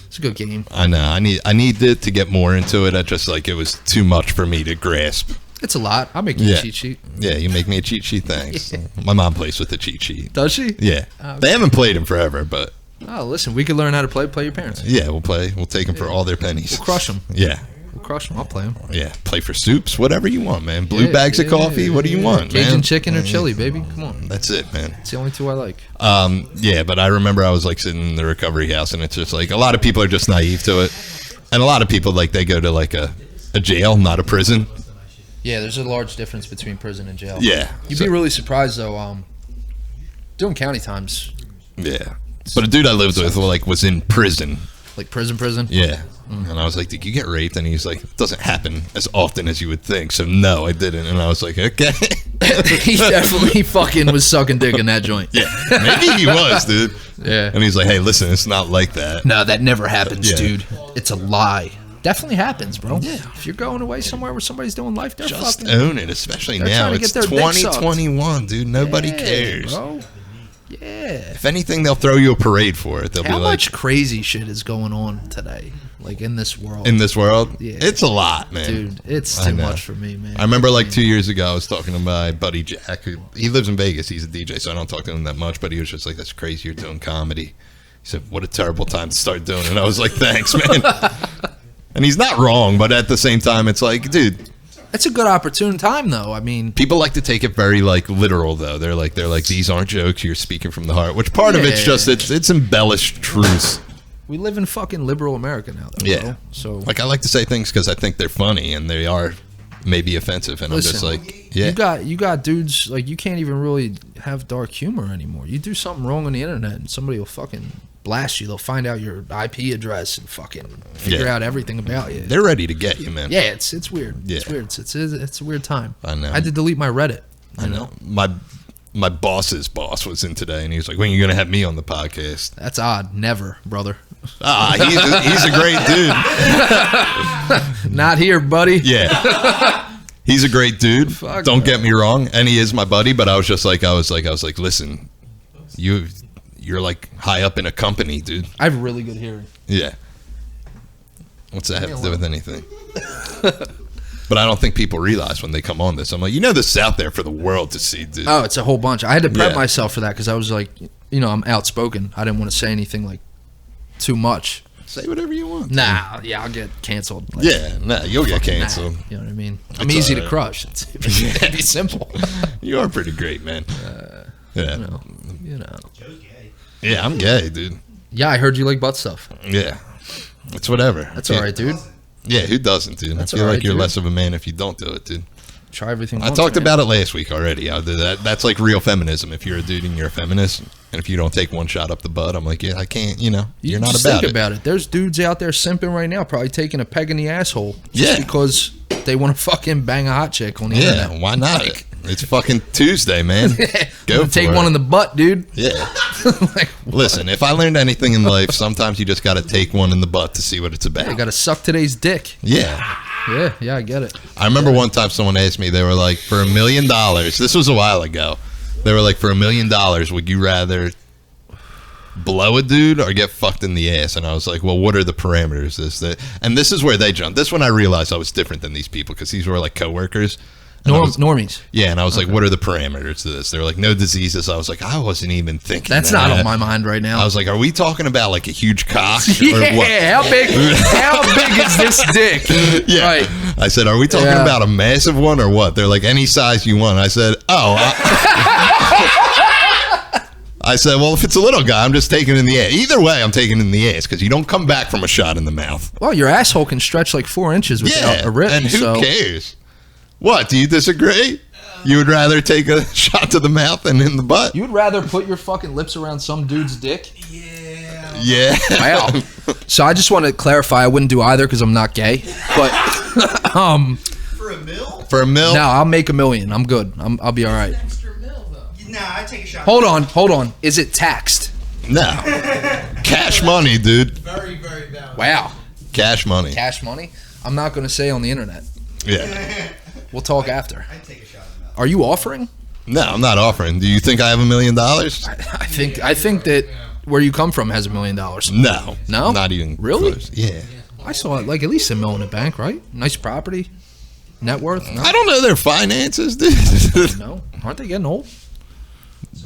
It's a good game. I know. I needed to get more into it. I just, like, it was too much for me to grasp. It's a lot. I'll make you Yeah. a cheat sheet. Yeah, you make me a cheat sheet, thanks. My mom plays with the cheat sheet. Does she? Yeah. They haven't played him forever, but Oh, listen, we could learn how to play your parents. yeah, we'll play. We'll take them for all their pennies. We'll crush them. Yeah. We'll crush them. I'll play them. Yeah. Play for soups, whatever you want, man. Blue bags of coffee, what do you want, Cajun man? chicken or chili, baby. Come on. That's it, man. It's the only two I like. Yeah, but I remember I was like sitting in the recovery house, and it's just like a lot of people are just naive to it. And a lot of people, like, they go to, like, a jail, not a prison. Yeah, there's a large difference between prison and jail. Yeah. You'd be really surprised, though, doing county times. Yeah. But a dude I lived with, like, was in prison. Like prison? Yeah. And I was like, did you get raped? And he's like, it doesn't happen as often as you would think. So, no, I didn't. And I was like, okay. He definitely fucking was sucking dick in that joint. Yeah. Maybe he was, dude. Yeah. And he's like, hey, listen, it's not like that. No, that never happens, Yeah. dude. It's a lie. Definitely happens, bro. Yeah. If you're going away somewhere where somebody's doing life, they're Just fucking... own it, especially they're now. trying to It's get their dick sucked. 2021, dude. Nobody Yeah, cares. bro. Yeah. If anything, they'll throw you a parade for it. They'll How be like, much crazy shit is going on today? Like, in this world. in this world, Yeah. it's a lot, man. Dude, it's I too know. much for me, man. I remember like 2 years ago, I was talking to my buddy Jack. He lives in Vegas. He's a DJ, so I don't talk to him that much. But he was just like, "That's crazy. You're doing comedy." He said, "What a terrible time to start doing it." And I was like, "Thanks, man." And he's not wrong, but at the same time, it's like, dude, It's a good opportune time, though. I mean, people like to take it very like literal, though. They're like, these aren't jokes. You're speaking from the heart. Which part of it's Yeah. just it's embellished truth. we live in fucking liberal America now, though, Yeah. bro. So, Like I like to say things because I think they're funny and they are maybe offensive, and listen, I'm just like, yeah, you got dudes, like, you can't even really have dark humor anymore. You do something wrong on the internet and somebody will fucking blast you. They'll find out your IP address and fucking figure Yeah. out everything about you. they're ready to get you, man. Yeah, it's weird. It's Yeah. weird. It's a weird time. I know. I had to delete my Reddit. I know. My boss's boss was in today, and he was like, "When are you gonna have me on the podcast?" That's odd. Never, brother. He's a great dude. Not here, buddy. Yeah, he's a great dude. Fuck Don't no. get me wrong, and he is my buddy. But I was like, listen, you're like high up in a company, dude. I have really good hearing. Yeah. What's that have to do with anything? But I don't think people realize when they come on this. I'm like, this is out there for the world to see, dude. Oh, it's a whole bunch. I had to prep Yeah. myself for that because I was like, I'm outspoken. I didn't want to say anything like too much. Say whatever you want. Nah, yeah, I'll get canceled. Like, Yeah, nah, you'll get fucking canceled. nah, you know what I mean? I'm It's easy to alright. crush. It'd be simple. You are pretty great, man. Yeah. You know. Joe's gay. Yeah, I'm gay, dude. Yeah, I heard you like butt stuff. Yeah. It's whatever. That's all right, dude. Yeah, who doesn't, dude? That's I feel all like right, you're dude. less of a man if you don't do it, dude. Try everything. I once, talked man. about it last week already. I'll do that. That's like real feminism. If you're a dude and you're a feminist, and if you don't take one shot up the butt, I'm like, yeah, I can't, you're not just about think it. about it. There's dudes out there simping right now, probably taking a peg in the asshole just Yeah. because they want to fucking bang a hot chick on the Yeah, internet. why not? It's fucking Tuesday, man. Go for Take it. one in the butt, dude. Yeah. Like, Listen, if I learned anything in life, sometimes you just got to take one in the butt to see what it's about. I gotta suck today's dick. Yeah. Yeah, I get it. I remember one time someone asked me, they were like, for $1 million, this was a while ago, they were like, for $1 million, would you rather blow a dude or get fucked in the ass? And I was like, well, what are the parameters? And this is where they jumped. This when I realized I was different than these people, because these were like coworkers. And I was- Normies. yeah, and I was like, what are the parameters to this? They were like, no diseases. I was like, I wasn't even thinking That's that. not on my mind right now. I was like, are we talking about like a huge cock? yeah, Or what? how big is this dick? Yeah. Right. I said, are we talking Yeah. about a massive one or what? They're like, any size you want. I said, I said, well, if it's a little guy, I'm just taking it in the ass. Either way, I'm taking it in the ass because you don't come back from a shot in the mouth. Well, your asshole can stretch like 4 inches without Yeah, a rip. and who so. cares? What, do you disagree? You would rather take a shot to the mouth than in the butt? You would rather put your fucking lips around some dude's dick? Yeah. Yeah. Wow. So I just want to clarify, I wouldn't do either because I'm not gay. But For a mill? For $1 million? no, I'll make $1 million. I'm good. I'll be all right. Extra mill, though. Nah, I take a shot. Hold on. Is it taxed? No. Cash money, dude. Very, very bad. Wow. Cash money. Cash money? I'm not going to say on the internet. Yeah. We'll talk after. I'd take a shot in the mouth. Are you offering? No, I'm not offering. Do you think I have $1 million? I think that where you come from has $1 million. No. No? Not even Really? close. Yeah. I saw it like at least $1 million in the bank, right? Nice property, net worth. I don't know their finances, dude. No, aren't they getting old?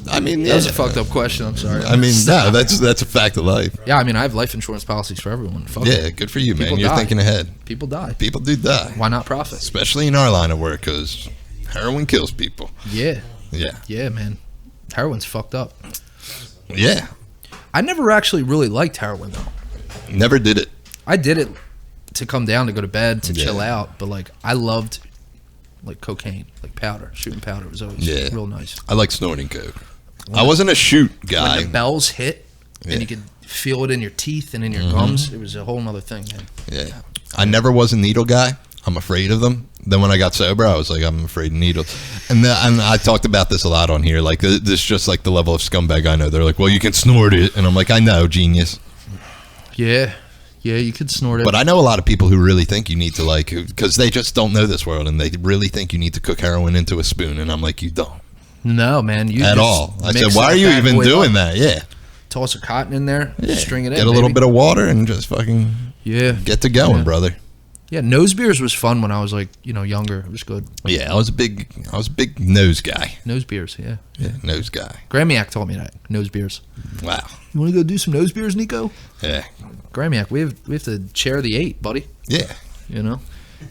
I mean, That was a fucked up question. I'm sorry. I mean, no, that's a fact of life. Yeah, I mean, I have life insurance policies for everyone. Fuck it. Yeah, good for you, man. People You're die. thinking ahead. People die. People do die, Why not profit? especially in our line of work, because heroin kills people. Yeah, Yeah, man. Heroin's fucked up. yeah. I never actually really liked heroin though. Never did it. I did it to come down, to go to bed, to Yeah. chill out. But like, I loved like cocaine, like powder. Shooting powder was always real nice. I like snorting coke. I wasn't a shoot guy. When the bells hit and you could feel it in your teeth and in your gums, it was a whole nother thing, man. Yeah. I never was a needle guy. I'm afraid of them. Then when I got sober, I was like, I'm afraid of needles. And I talked about this a lot on here. Like, this is just like the level of scumbag I know. They're like, well, you can snort it. And I'm like, I know, genius. Yeah, you could snort it. But I know a lot of people who really think you need to, like, because they just don't know this world, and they really think you need to cook heroin into a spoon. And I'm like, you don't. No, man. You At just all. I mix said, why that are you bad even boy doing up, that? Yeah. Toss a cotton in there, string it in. Get a little bit of water and just fucking get to going, brother. Yeah, nose beers was fun when I was like, younger. It was good. Yeah, I was a big nose guy. Nose beers, yeah. Nose guy. Gramiac taught me that. Nose beers. Wow. You want to go do some nose beers, Nico? Yeah. Gramiac, we have to share the 8, buddy. Yeah.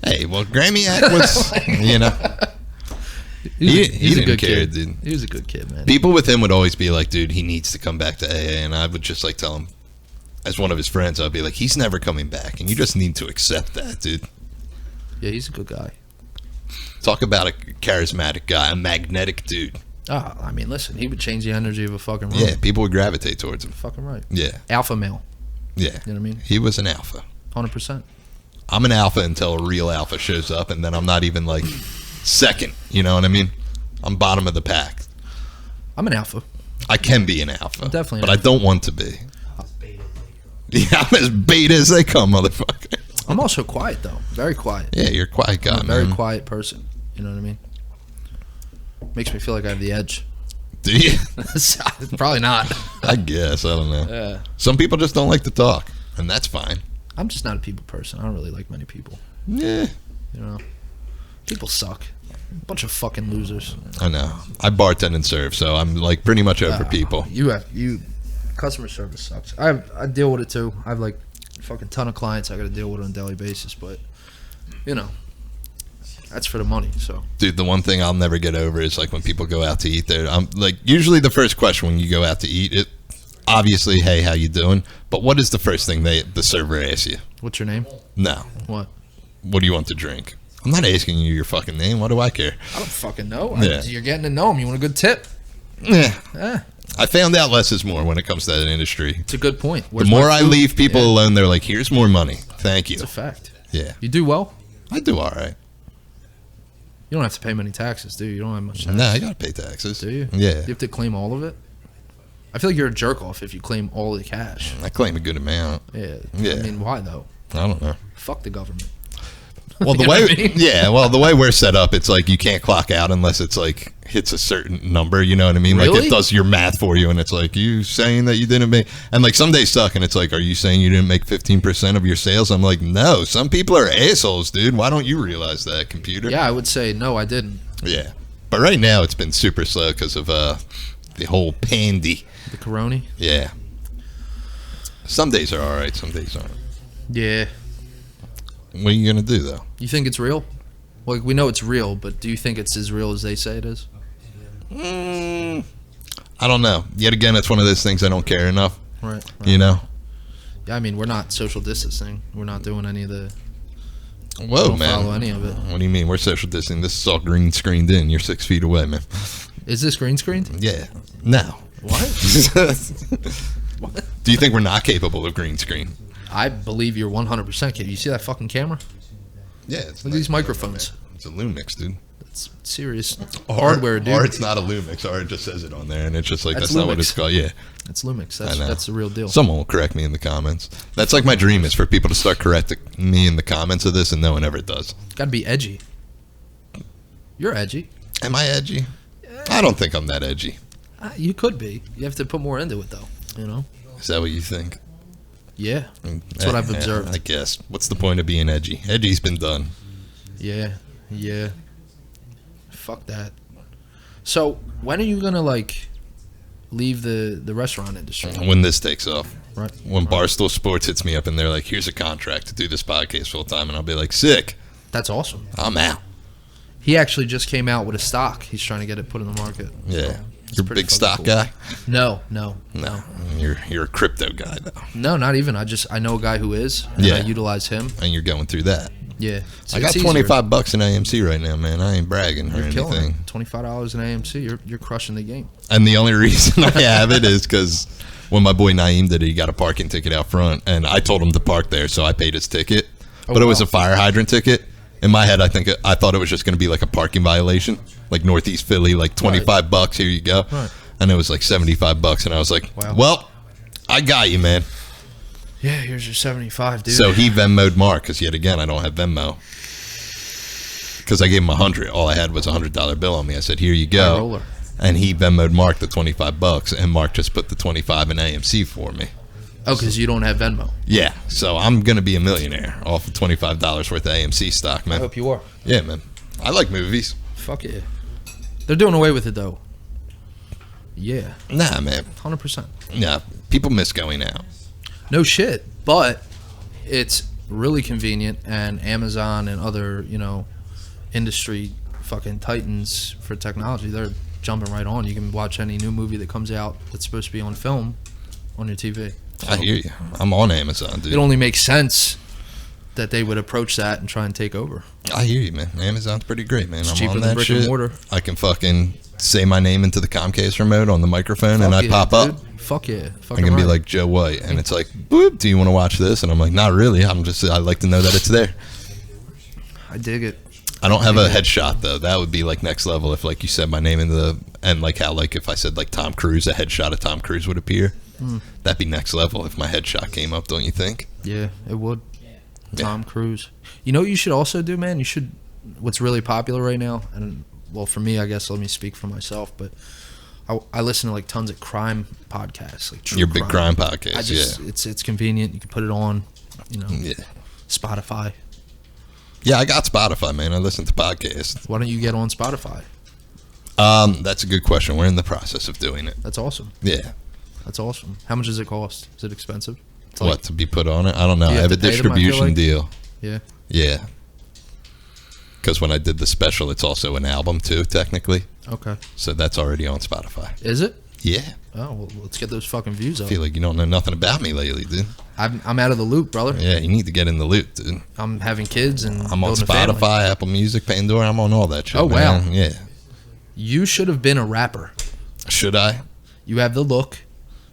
Hey, well, Gramiac was, He He's a didn't good care, kid. dude. He was a good kid, man. People with him would always be like, dude, he needs to come back to AA. And I would just like tell him, as one of his friends, I'd be like, he's never coming back. And you just need to accept that, dude. Yeah, he's a good guy. Talk about a charismatic guy, a magnetic dude. Oh, I mean, listen, he would change the energy of a fucking room. Yeah, people would gravitate towards him. Fucking right. Yeah. Alpha male. Yeah. You know what I mean? He was an alpha. 100%. I'm an alpha until a real alpha shows up, and then I'm not even like second. You know what I mean? I'm bottom of the pack. I'm an alpha. I can be an alpha. I'm definitely an but I don't want to be. Yeah, I'm as beta as they come, motherfucker. I'm also quiet, though. Very quiet. Yeah, you're a quiet guy, I'm a very man. quiet person. You know what I mean? Makes me feel like I have the edge. Do you? Probably not. I guess. I don't know. Yeah. Some people just don't like to talk, and that's fine. I'm just not a people person. I don't really like many people. Yeah. People suck. Bunch of fucking losers. I know. I bartend and serve, so I'm like pretty much over people. You customer service sucks. I deal with it too. I have like a fucking ton of clients I got to deal with on a daily basis, but that's for the money. So, Dude, the one thing I'll never get over is like when people go out to eat there. I'm like, usually the first question when you go out to eat, it obviously, hey, how you doing? But what is the first thing the server asks you? what's your name? No. What? What do you want to drink? I'm not asking you your fucking name. What do I care? I don't fucking know. Yeah. You're getting to know him. You want a good tip? Yeah. I found out less is more when it comes to that industry. It's a good point. The Where's more my I food? leave people alone, they're like, here's more money. Thank you. It's a fact. Yeah. You do well. I do all right. You don't have to pay many taxes, do you? You don't have much taxes. No, you got to pay taxes. Do you? Yeah. You have to claim all of it? I feel like you're a jerk off if you claim all the cash. I claim a good amount. Yeah. Yeah. I mean, why though? I don't know. Fuck the government. Well, the You know way, what I mean? yeah, well, the way we're set up, it's like you can't clock out unless it's like hits a certain number. You know what I mean? Like Really? it does your math for you, and it's like you saying that you didn't make. And like some days suck, and it's like, are you saying you didn't make 15% of your sales? I'm like, no. Some people are assholes, dude. Why don't you realize that, computer? Yeah, I would say no, I didn't. Yeah. But right now it's been super slow because of the whole pandy. The corona. Yeah. Some days are all right. Some days aren't. Yeah. What are you gonna do though? You think it's real? Like, we know it's real, but do you think it's as real as they say it is? I don't know. Yet again, it's one of those things I don't care enough. Right. You know. Yeah, I mean, we're not social distancing. We're not doing any of the. Whoa, don't man. follow any of it. What do you mean? We're social distancing. This is all green screened in. You're 6 feet away, man. Is this green screened? Yeah. No. What? What? Do you think we're not capable of green screen? I believe you're 100% kid. You see that fucking camera? Yeah. It's Look at these microphones. It's a Lumix, dude. It's serious hardware, dude. Or it's not a Lumix. Or it just says it on there, and it's just like, That's that's not what Lumix. it's called. Yeah. It's Lumix. I know. That's the real deal. Someone will correct me in the comments. That's like my dream is for people to start correcting me in the comments of this, and no one ever does. Gotta be edgy. You're edgy. Am I edgy? I don't think I'm that edgy. You could be. You have to put more into it, though. You know? Is that what you think? Yeah. That's what I've observed. I guess. What's the point of being edgy? Edgy's been done. Yeah. Yeah. Fuck that. So, when are you gonna, like, leave the restaurant industry? When this takes off. Right. When Barstool Sports hits me up and they're like, here's a contract to do this podcast full time, and I'll be like, sick. That's awesome. I'm out. He actually just came out with a stock. He's trying to get it put in the market. Yeah. You're a pretty big fucking stock cool. guy? No. No. You're a crypto guy, though. No, not even. I know a guy who is, and Yeah. I utilize him. And you're going through that. Yeah. I got it's $25 in AMC right now, man. I ain't bragging or You're killing anything. it. $25 in AMC. You're crushing the game. And the only reason I have it is because when my boy Naeem did it, he got a parking ticket out front, and I told him to park there, so I paid his ticket. But it was wow. a fire hydrant ticket. In my head, I thought it was just going to be like a parking violation, like Northeast Philly, like $25. Here you go. Right. And it was like $75, and I was like, Wow. well, I got you, man. Yeah, here's your 75, dude. So he Venmo'd Mark, because yet again, I don't have Venmo. Because I gave him $100. All I had was a $100 bill on me. I said, here you High go. roller. And he Venmo'd Mark the $25, and Mark just put the 25 in AMC for me. Oh, because you don't have Venmo. Yeah, so I'm going to be a millionaire off of $25 worth of AMC stock, I man. hope you are. Yeah, man. I like movies. Fuck yeah. They're doing away with it, though. Yeah, Nah, man. 100%. Nah, people miss going out. No shit. But it's really convenient, and Amazon and other, industry fucking titans for technology, they're jumping right on. You can watch any new movie that comes out that's supposed to be on film on your TV. I hear you. I'm on Amazon, dude. It only makes sense that they would approach that and try and take over. I hear you, man. Amazon's pretty great, man. It's I'm cheaper on than that brick shit. and mortar. I can fucking say my name into the Comcast remote on the microphone, and Fuck I yeah, pop dude. up. Fuck yeah. I Fucking can be right. like Joe White, and it's like, boop, do you want to watch this? And I'm like, not really. I like to know that it's there. I dig it. I don't have a headshot, though. That would be like next level if, like, you said my name and like how, like, if I said like Tom Cruise, a headshot of Tom Cruise would appear. That'd be next level if my headshot came up, don't you think? Yeah, it would. Yeah. Tom Cruise. You know what you should also do, man? What's really popular right now, and well, for me, I guess, let me speak for myself, but I listen to like tons of crime podcasts, like true Your big crime podcast, yeah. It's convenient. You can put it on, Yeah. Spotify. Yeah, I got Spotify, man. I listen to podcasts. Why don't you get on Spotify? That's a good question. We're in the process of doing it. That's awesome. Yeah. That's awesome. How much does it cost? Is it expensive? It's What, to be put on it? I don't know. Do I you have a have to pay them, I feel distribution like? deal. Yeah. Yeah. Because when I did the special, it's also an album, too, technically. Okay. So that's already on Spotify. Is it? Yeah. Oh, well, let's get those fucking views I up. feel like you don't know nothing about me lately, dude. I'm out of the loop, brother. Yeah, you need to get in the loop, dude. I'm having kids and I'm on building a family. Spotify, Apple Music, Pandora. I'm on all that shit. Oh, wow. man. Yeah. You should have been a rapper. Should I? You have the look.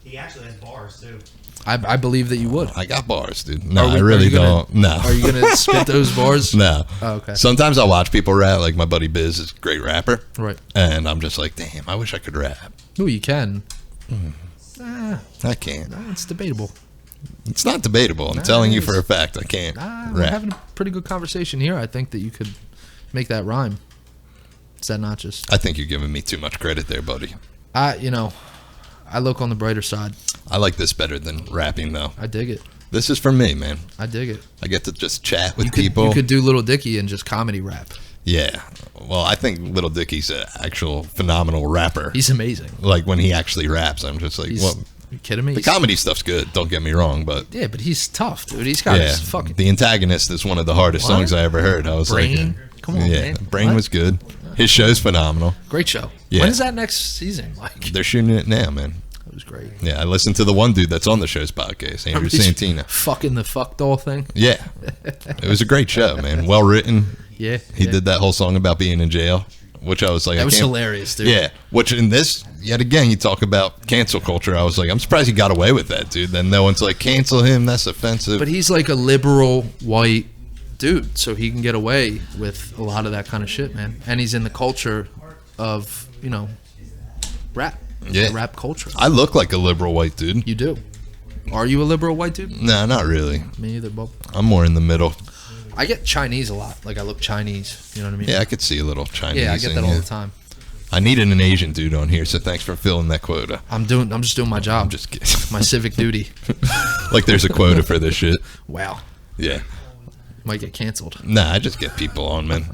He actually has bars too. I believe that you would. I got bars, dude. No, Are I really you gonna- don't. No. Are you gonna spit those bars? No. Oh, okay. Sometimes I watch people rap. Like my buddy Biz is a great rapper. Right. And I'm just like, damn, I wish I could rap. No, you can. I can't. It's debatable. It's not debatable. I'm Nah, telling it you is. for a fact I can't We're rap. having a pretty good conversation here. I think that you could make that rhyme. Is that not just? I think you're giving me too much credit there, buddy. I look on the brighter side. I like this better than rapping, though. I dig it. This is for me, man. I dig it. I get to just chat with You could, people. you could do Little Dicky and just comedy rap. Yeah. Well, I think Little Dicky's an actual phenomenal rapper. He's amazing. Like when he actually raps, I'm just like, He's, well, you kidding me? the comedy stuff's good. Don't get me wrong, but Yeah, but he's tough, dude. He's got yeah, his fucking the Antagonist is one of the hardest What? songs I ever heard. I was Brain. like, Come on, yeah, man. Brain What? was good. His show's phenomenal. Great show. Yeah. When is that next season? Like, They're shooting it now, man. it was great. Yeah, I listened to the one dude that's on the show's podcast, Andrew He's Santina. Fucking the fuck doll thing. Yeah, it was a great show, man. Well written. Yeah. He did that whole song about being in jail, which I was like, That I was can't- hilarious, dude. Yeah, which in this, yet again, you talk about cancel culture. I was like, I'm surprised he got away with that, dude. Then no one's like, cancel him. That's offensive. But he's like a liberal white dude, so he can get away with a lot of that kind of shit, man. And he's in the culture of, rap. Yeah. The rap culture. I look like a liberal white dude. You do. Are you a liberal white dude? No, not really. Me either, Bob. I'm more in the middle. I get Chinese a lot. Like, I look Chinese. You know what I mean? Yeah, I could see a little Chinese. Yeah, I get in that all you. the time. I needed an Asian dude on here, so thanks for filling that quota. I'm just doing my job. I'm just kidding. my civic duty. Like there's a quota for this shit. Wow. Yeah. Might get canceled. Nah, I just get people on, man.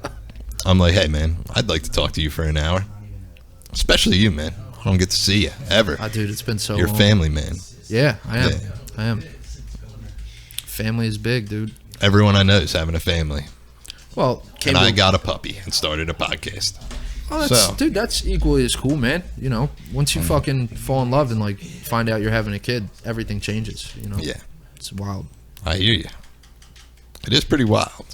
I'm like, hey, man, I'd like to talk to you for an hour. Especially you, man. I don't get to see you, ever. Dude, it's been so You're long. family, man. Yeah, I am. Yeah. I am. Family is big, dude. Everyone I know is having a family. Well, And I got a puppy and started a podcast. Oh, dude, that's equally as cool, man. You know, once you fucking fall in love and like find out you're having a kid, everything changes. You know. Yeah. It's wild. I hear you. It is pretty wild.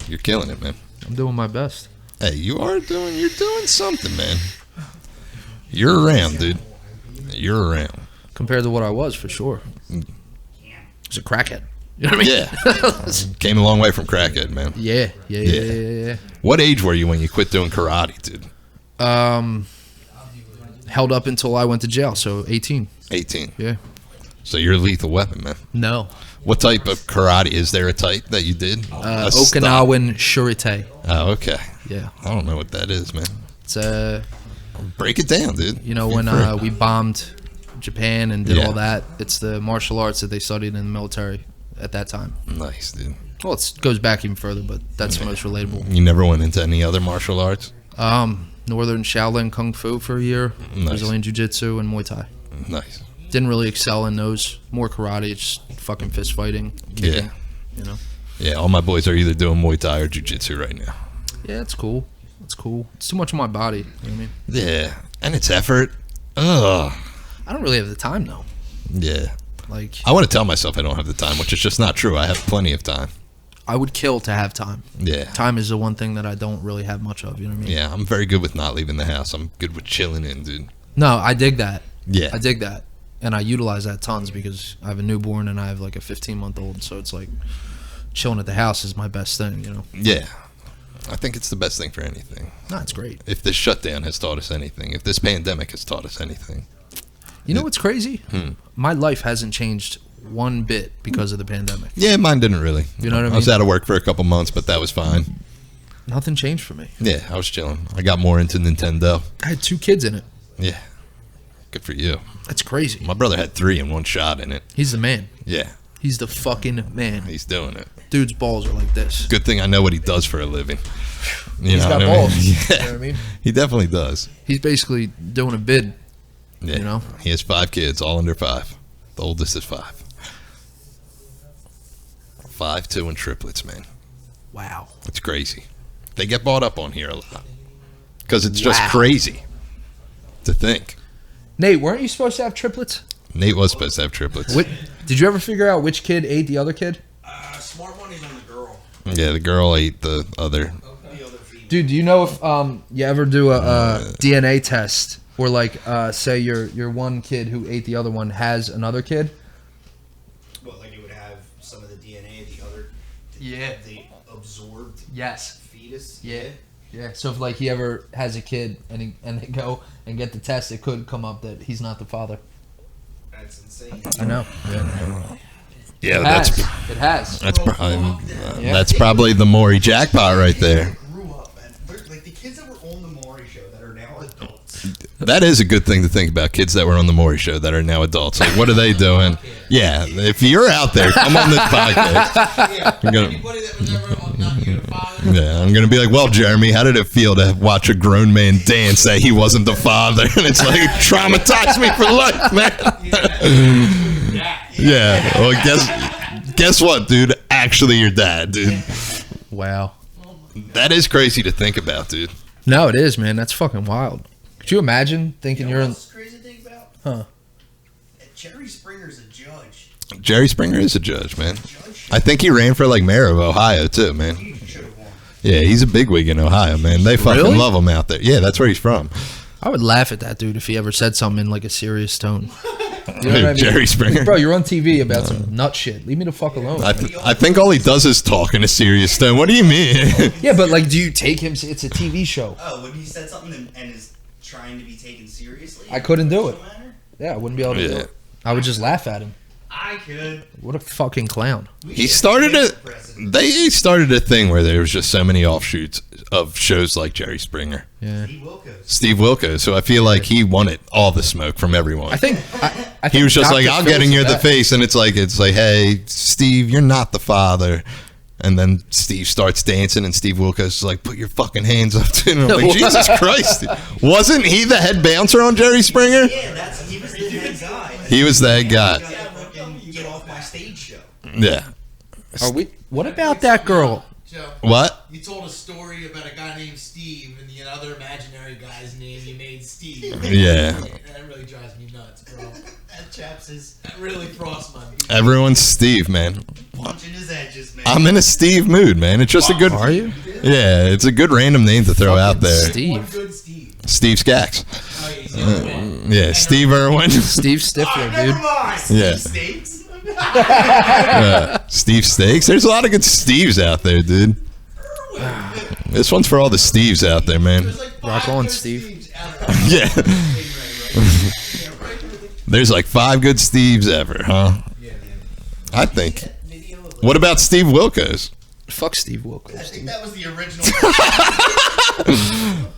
You're killing it, man. I'm doing my best. Hey, you're doing something, man. You're around, dude. You're around. Compared to what I was, for sure. I was a crackhead. You know what I mean? Yeah. Came a long way from crackhead, man. Yeah. What age were you when you quit doing karate, dude? Held up until I went to jail, so 18. 18. Yeah. So you're a lethal weapon, man. No. What type of karate? Is there a type that you did? Okinawan Shurite. Oh, okay. Yeah. I don't know what that is, man. It's Break it down, dude. you know, when we bombed Japan and did Yeah. all that, it's the martial arts that they studied in the military at that time. Nice, dude. Well, it goes back even further, but that's the most relatable. You never went into any other martial arts? Northern Shaolin Kung Fu for a year, Nice. Brazilian Jiu-Jitsu, and Muay Thai. Nice. Didn't really excel in those. More karate, just fucking fist fighting, kicking, Yeah. you know. Yeah, all my boys are either doing Muay Thai or Jiu-Jitsu right now. Yeah, it's cool. It's cool. It's too much of my body. You know what I mean? Yeah, and it's effort. Ugh. I don't really have the time though. Yeah. Like, I want to tell myself I don't have the time, which is just not true. I have plenty of time. I would kill to have time. Yeah. Time is the one thing that I don't really have much of. You know what I mean? Yeah, I'm very good with not leaving the house. I'm good with chilling in, dude. No, I dig that. Yeah. I dig that, and I utilize that tons because I have a newborn and I have like a 15-month-old. So it's like chilling at the house is my best thing. You know? Yeah. I think it's the best thing for anything. No, it's great. If this shutdown has taught us anything, if this pandemic has taught us anything. You know what's crazy? My life hasn't changed one bit because of the pandemic. Yeah, mine didn't really. You know what I mean? I was out of work for a couple months, but that was fine. Nothing changed for me. Yeah, I was chilling. I got more into Nintendo. I had 2 kids in it. Yeah. Good for you. That's crazy. My brother had 3 in one shot in it. He's the man. Yeah, He's the fucking man. he's doing it. Dude's balls are like this. Good thing I know what he does for a living. You He's know got what I mean? balls. Yeah. You know what I mean? He definitely does. He's basically doing a bid. Yeah. You know? He has 5 kids, all under 5. The oldest is 5. 5, 2, and triplets, man. Wow. It's crazy. They get bought up on here a lot. Because it's just Wow. crazy to think. Nate, weren't you supposed to have triplets? Nate was supposed to have triplets. Did you ever figure out which kid ate the other kid? Smart money's on the girl. Yeah, the girl ate the other. The other female. Dude, do you know if you ever do a DNA test or like say your one kid who ate the other one has another kid? Well, like it would have some of the DNA of the other. Yeah. The absorbed Yes. fetus. Yeah. So if like he ever has a kid and they go and get the test, it could come up that he's not the father. That's insane. I know. Yeah, It has. that's probably the Maury jackpot right there. Grew up and like the kids that were on the Maury show that are now adults. That is a good thing to think about. Kids that were on the Maury show that are now adults. Like, what are they doing? Yeah, if you're out there, come on this podcast. I'm gonna, Anybody that was ever not being a father. yeah, I'm gonna be like, well, Jeremy, how did it feel to watch a grown man dance that he wasn't the father? And it's like traumatized me for life, man. Yeah. Well, guess what, dude? Actually, your dad, dude. Wow. That is crazy to think about, dude. No, it is, man. That's fucking wild. Could you imagine thinking you're in? What's crazy to think about? Huh. Jerry Springer's a judge. Jerry Springer is a judge, man. Judge I think he ran for like mayor of Ohio too, man. should have won. Yeah, he's a bigwig in Ohio, man. They fucking Really? love him out there. Yeah, that's where he's from. I would laugh at that dude if he ever said something in like a serious tone. You know what I mean? Jerry Springer. Bro, you're on TV about some nut shit. Leave me the fuck alone. I think all he does is talk in a serious tone. What do you mean? Yeah, but like, do you take him? It's a TV show. Oh, when he said something and is trying to be taken seriously? I couldn't do it. No matter? Yeah, I wouldn't be able to do Yeah. it. I would just laugh at him. I could. What a fucking clown. He started They started a thing where there was just so many offshoots of shows like Jerry Springer, Yeah. Steve Wilkos. So I feel like he wanted all the smoke from everyone. I think I think He was just Dr. like, "I'll Phil's get in your the the face," and it's like, "Hey, Steve, you're not the father." And then Steve starts dancing, and Steve Wilkos is like, "Put your fucking hands up!" And I'm like, "Jesus Christ, wasn't he the head bouncer on Jerry Springer?" Yeah, he was the head guy. He was the head guy. Get off my stage show. Yeah. Are we? What about that girl? Joe, What? you told a story about a guy named Steve and the other imaginary guy's name you made Steve. Yeah. That really drives me nuts, bro. That that really frosts my beat. Everyone's Steve, man. Punching his edges, man. I'm in a Steve mood, man. It's just a good. Are you? Yeah, it's a good random name to throw out there. One Steve. good Steve. Steve Skaggs. Oh, yeah, he's the other one. Yeah, Steve Irwin. Steve Oh, Stifler, never dude. mind. Yeah. Steve Steaks. Steve Steaks. There's a lot of good Steves out there, dude. This one's for all the Steves out there, man. There's like Rock 5 on, good Steve. Steves out there. Yeah. Yeah, right. There's like 5 good Steves ever, huh? Yeah, man. I think. Video of, like, What about Steve Wilkos? Fuck Steve I Wilkos. think that was the original.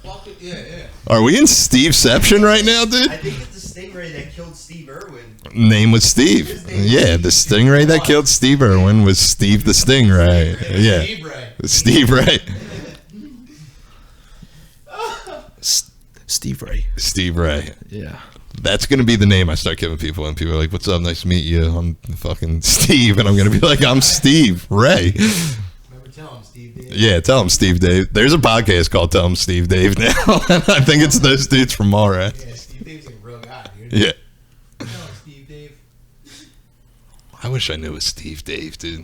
Fuck it, yeah. Are we in Steveception right now, dude? I think it's the stingray that killed Steve Irwin. Name was Steve. Yeah, the stingray that killed Steve Irwin was Steve the Stingray. Yeah. Steve Ray. Steve Ray. Steve Ray. Steve Ray. Yeah. That's going to be the name I start giving people. And people are like, what's up? Nice to meet you. I'm fucking Steve. And I'm going to be like, I'm Steve Ray. Remember, tell him, Steve Dave. Yeah, tell him Steve Dave. There's a podcast called Tell Him Steve Dave now. And I think it's those dudes from Mallrats. Yeah, Steve Dave's a real guy, dude. Yeah. Tell him, Steve Dave. I wish I knew it was Steve Dave, dude.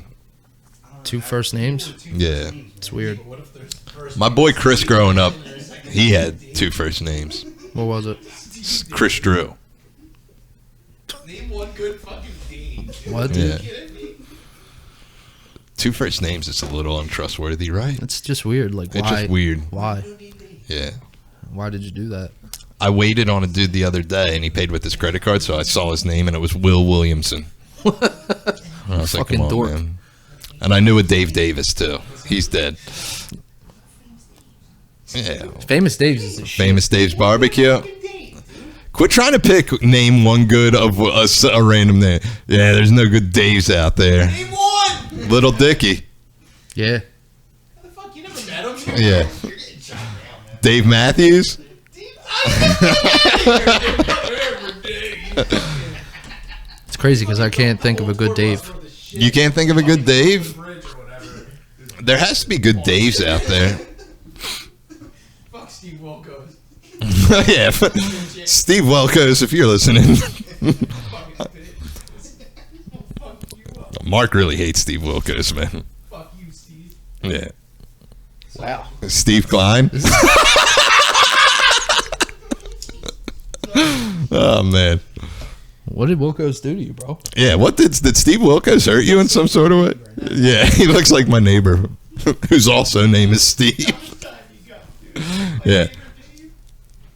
I don't know, 2 first names? Yeah. It's weird. But what if there's first My boy Chris growing up, he had 2 first names. What was it? Chris Drew. Name one good fucking Dave. What? Yeah. Are you kidding me? 2 first names, it's a little untrustworthy, right? It's just weird. Like, It's why? just weird. Why? Yeah. Why did you do that? I waited on a dude the other day, and he paid with his credit card, so I saw his name, and it was Will Williamson. I was like, Fucking come on, dork. man. And I knew a Dave Davis, too. He's dead. Yeah. Famous Dave's is the shit. Famous Dave's Barbecue. Quit trying to pick name one good of a random name. Yeah, there's no good Daves out there. Name one! Little Dicky. Yeah. How the fuck? You never met him? Yeah. You're getting shot down, man. Dave Matthews. It's crazy because I can't think of a good Dave. You can't think of a good Dave? There has to be good Daves out there. Fuck Steve Wilkos. Yeah. Steve Wilkos, if you're listening. Fuck you up. Mark really hates Steve Wilkos, man. Fuck you, Steve. Yeah. Wow. Steve Klein. Oh, man. What did Wilkos do to you, bro? Yeah, what did Steve Wilkos hurt you in some sort of way? Yeah, he looks like my neighbor, whose also name is Steve. Yeah,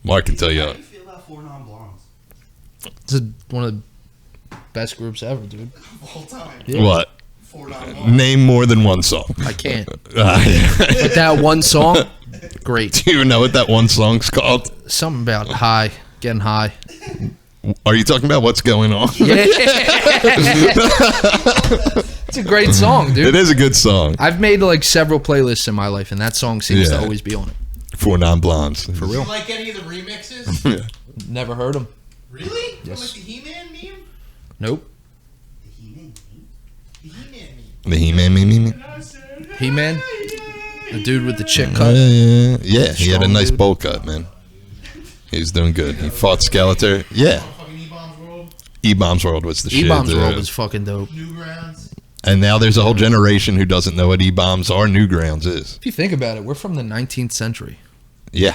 Mark can tell you. How do you feel about 4 non-blondes? This is one of the best groups ever, dude. Of all time. Yeah. What? 4 non-blondes. Name more than one song. I can't. Yeah. But that one song, great. Do you even know what that one song's called? Something about high, getting high. Are you talking about What's Going On? Yeah. It's a great song, dude. It is a good song. I've made like several playlists in my life, and that song seems to Yeah. always be on it. 4 non-blondes. For Do real. you like any of the remixes? Never heard them. Really? Yes. From like the He-Man meme? Nope. The He-Man meme? The He-Man meme. The He-Man meme. He-Man? The dude with the chick cut? Yeah, he had a Strong nice dude. bowl cut, man. He was doing good. He fought Skeletor. Yeah. Fucking E-Bombs World. E-Bombs World was the shit. E-Bombs dude. World was fucking dope. Newgrounds. And now there's a whole generation who doesn't know what E-Bombs or Newgrounds is. If you think about it, we're from the 19th century. Yeah.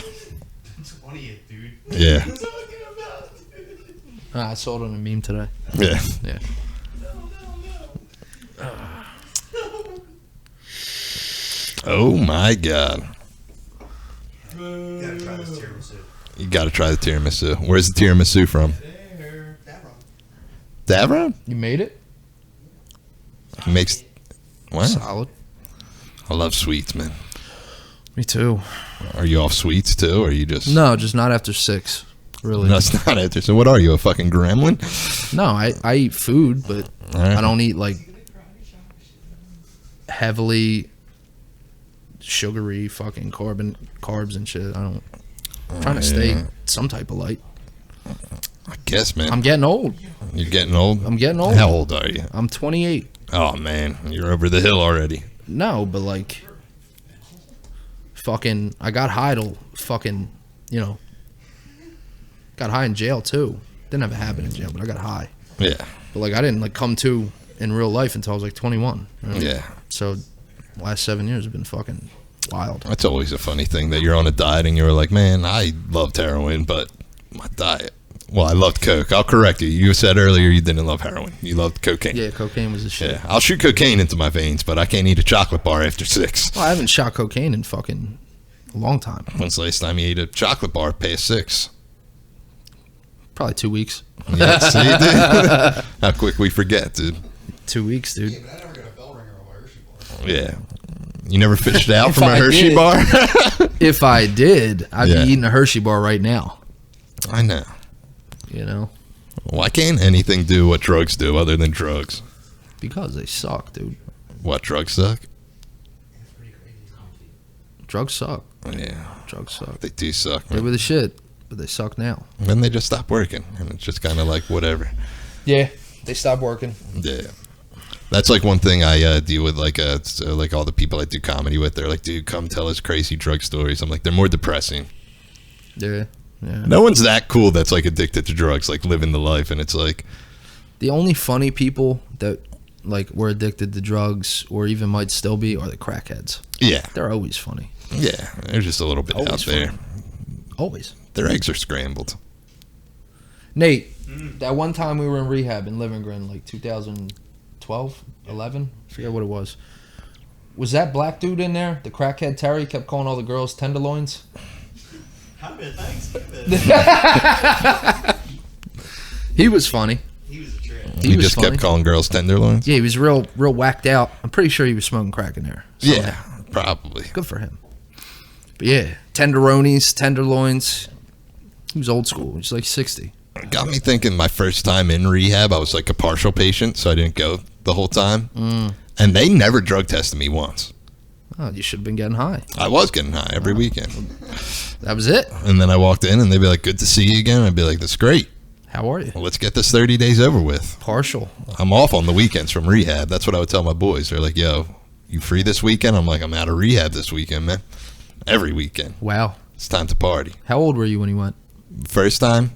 20th, dude. Yeah. What are you talking about, dude? I saw it on a meme today. Yeah. Yeah. Oh my God. You gotta try this tiramisu. You got to try the tiramisu. Where's the tiramisu from? There. That wrong. Davron? You made it? He makes. Wow. Solid. I love sweets, man. Me too. Are you off sweets too, or are you just? No, just not after 6. Really. No, it's not after. So what are you, a fucking gremlin? No, I eat food, but All right. I don't eat like heavily sugary fucking carbs and shit. I don't. I'm trying to stay Yeah. some type of light. I guess, man. I'm getting old. You're getting old. I'm getting old. How old are you? I'm 28. Oh man, you're over the hill already. No, but like fucking, I got high till fucking, you know, got high in jail too. Didn't have a habit in jail, but I got high. Yeah. But like I didn't like come to in real life until I was like 21. You know? Yeah. So last 7 years have been fucking wild. That's always a funny thing that you're on a diet and you're like, man, I loved heroin, but my diet. Well, I loved coke. I'll correct you. You said earlier you didn't love heroin. You loved cocaine. Yeah, cocaine was the shit. Yeah. I'll shoot cocaine into my veins, but I can't eat a chocolate bar after 6. Well, I haven't shot cocaine in fucking a long time. When's the last time you ate a chocolate bar past 6? Probably 2 weeks. Yeah, see, dude? How quick we forget, dude. 2 weeks, dude. Yeah, but I never got a bell ringer on my Hershey bar. Yeah. You never fished out If from a I Hershey did. bar? If I did, I'd Yeah. be eating a Hershey bar right now. I know. You know? Why can't anything do what drugs do other than drugs? Because they suck, dude. What, drugs suck? Drugs suck. Yeah, Drugs suck. they do suck. They Man. were the shit, but they suck now. And then they just stop working, and it's just kind of like whatever. Yeah, they stopped working. Yeah. That's like one thing I deal with, like like all the people I do comedy with. They're like, dude, come tell us crazy drug stories. I'm like, they're more depressing. Yeah, yeah. No one's that cool that's like addicted to drugs, like living the life. And it's like, The only funny people that like were addicted to drugs or even might still be are the crackheads. yeah, They're always funny. yeah, they're just a little bit Always out there. Always. Their eggs are scrambled. Nate, that one time we were in rehab in Livingston, like 2012, 11, I forget what it was. Was that black dude in there? The crackhead Terry kept calling all the girls tenderloins. How bad? Thanks. He was funny. He was a trip. He You was just funny. kept calling girls tenderloins? Yeah, he was real whacked out. I'm pretty sure he was smoking crack in there. So, Yeah, probably. good for him. But yeah, tenderonis, tenderloins. He was old school. He was like 60. Got me thinking my first time in rehab, I was like a partial patient, so I didn't go the whole time. And they never drug tested me once. Oh, you should have been getting high. I was getting high every weekend. That was it. And then I walked in and they'd be like, good to see you again. I'd be like, that's great. How are you? Well, let's get this 30 days over with. Partial. I'm off on the weekends from rehab. That's what I would tell my boys. They're like, yo, you free this weekend? I'm like, I'm out of rehab this weekend, man. Every weekend. Wow. It's time to party. How old were you when you went? First time,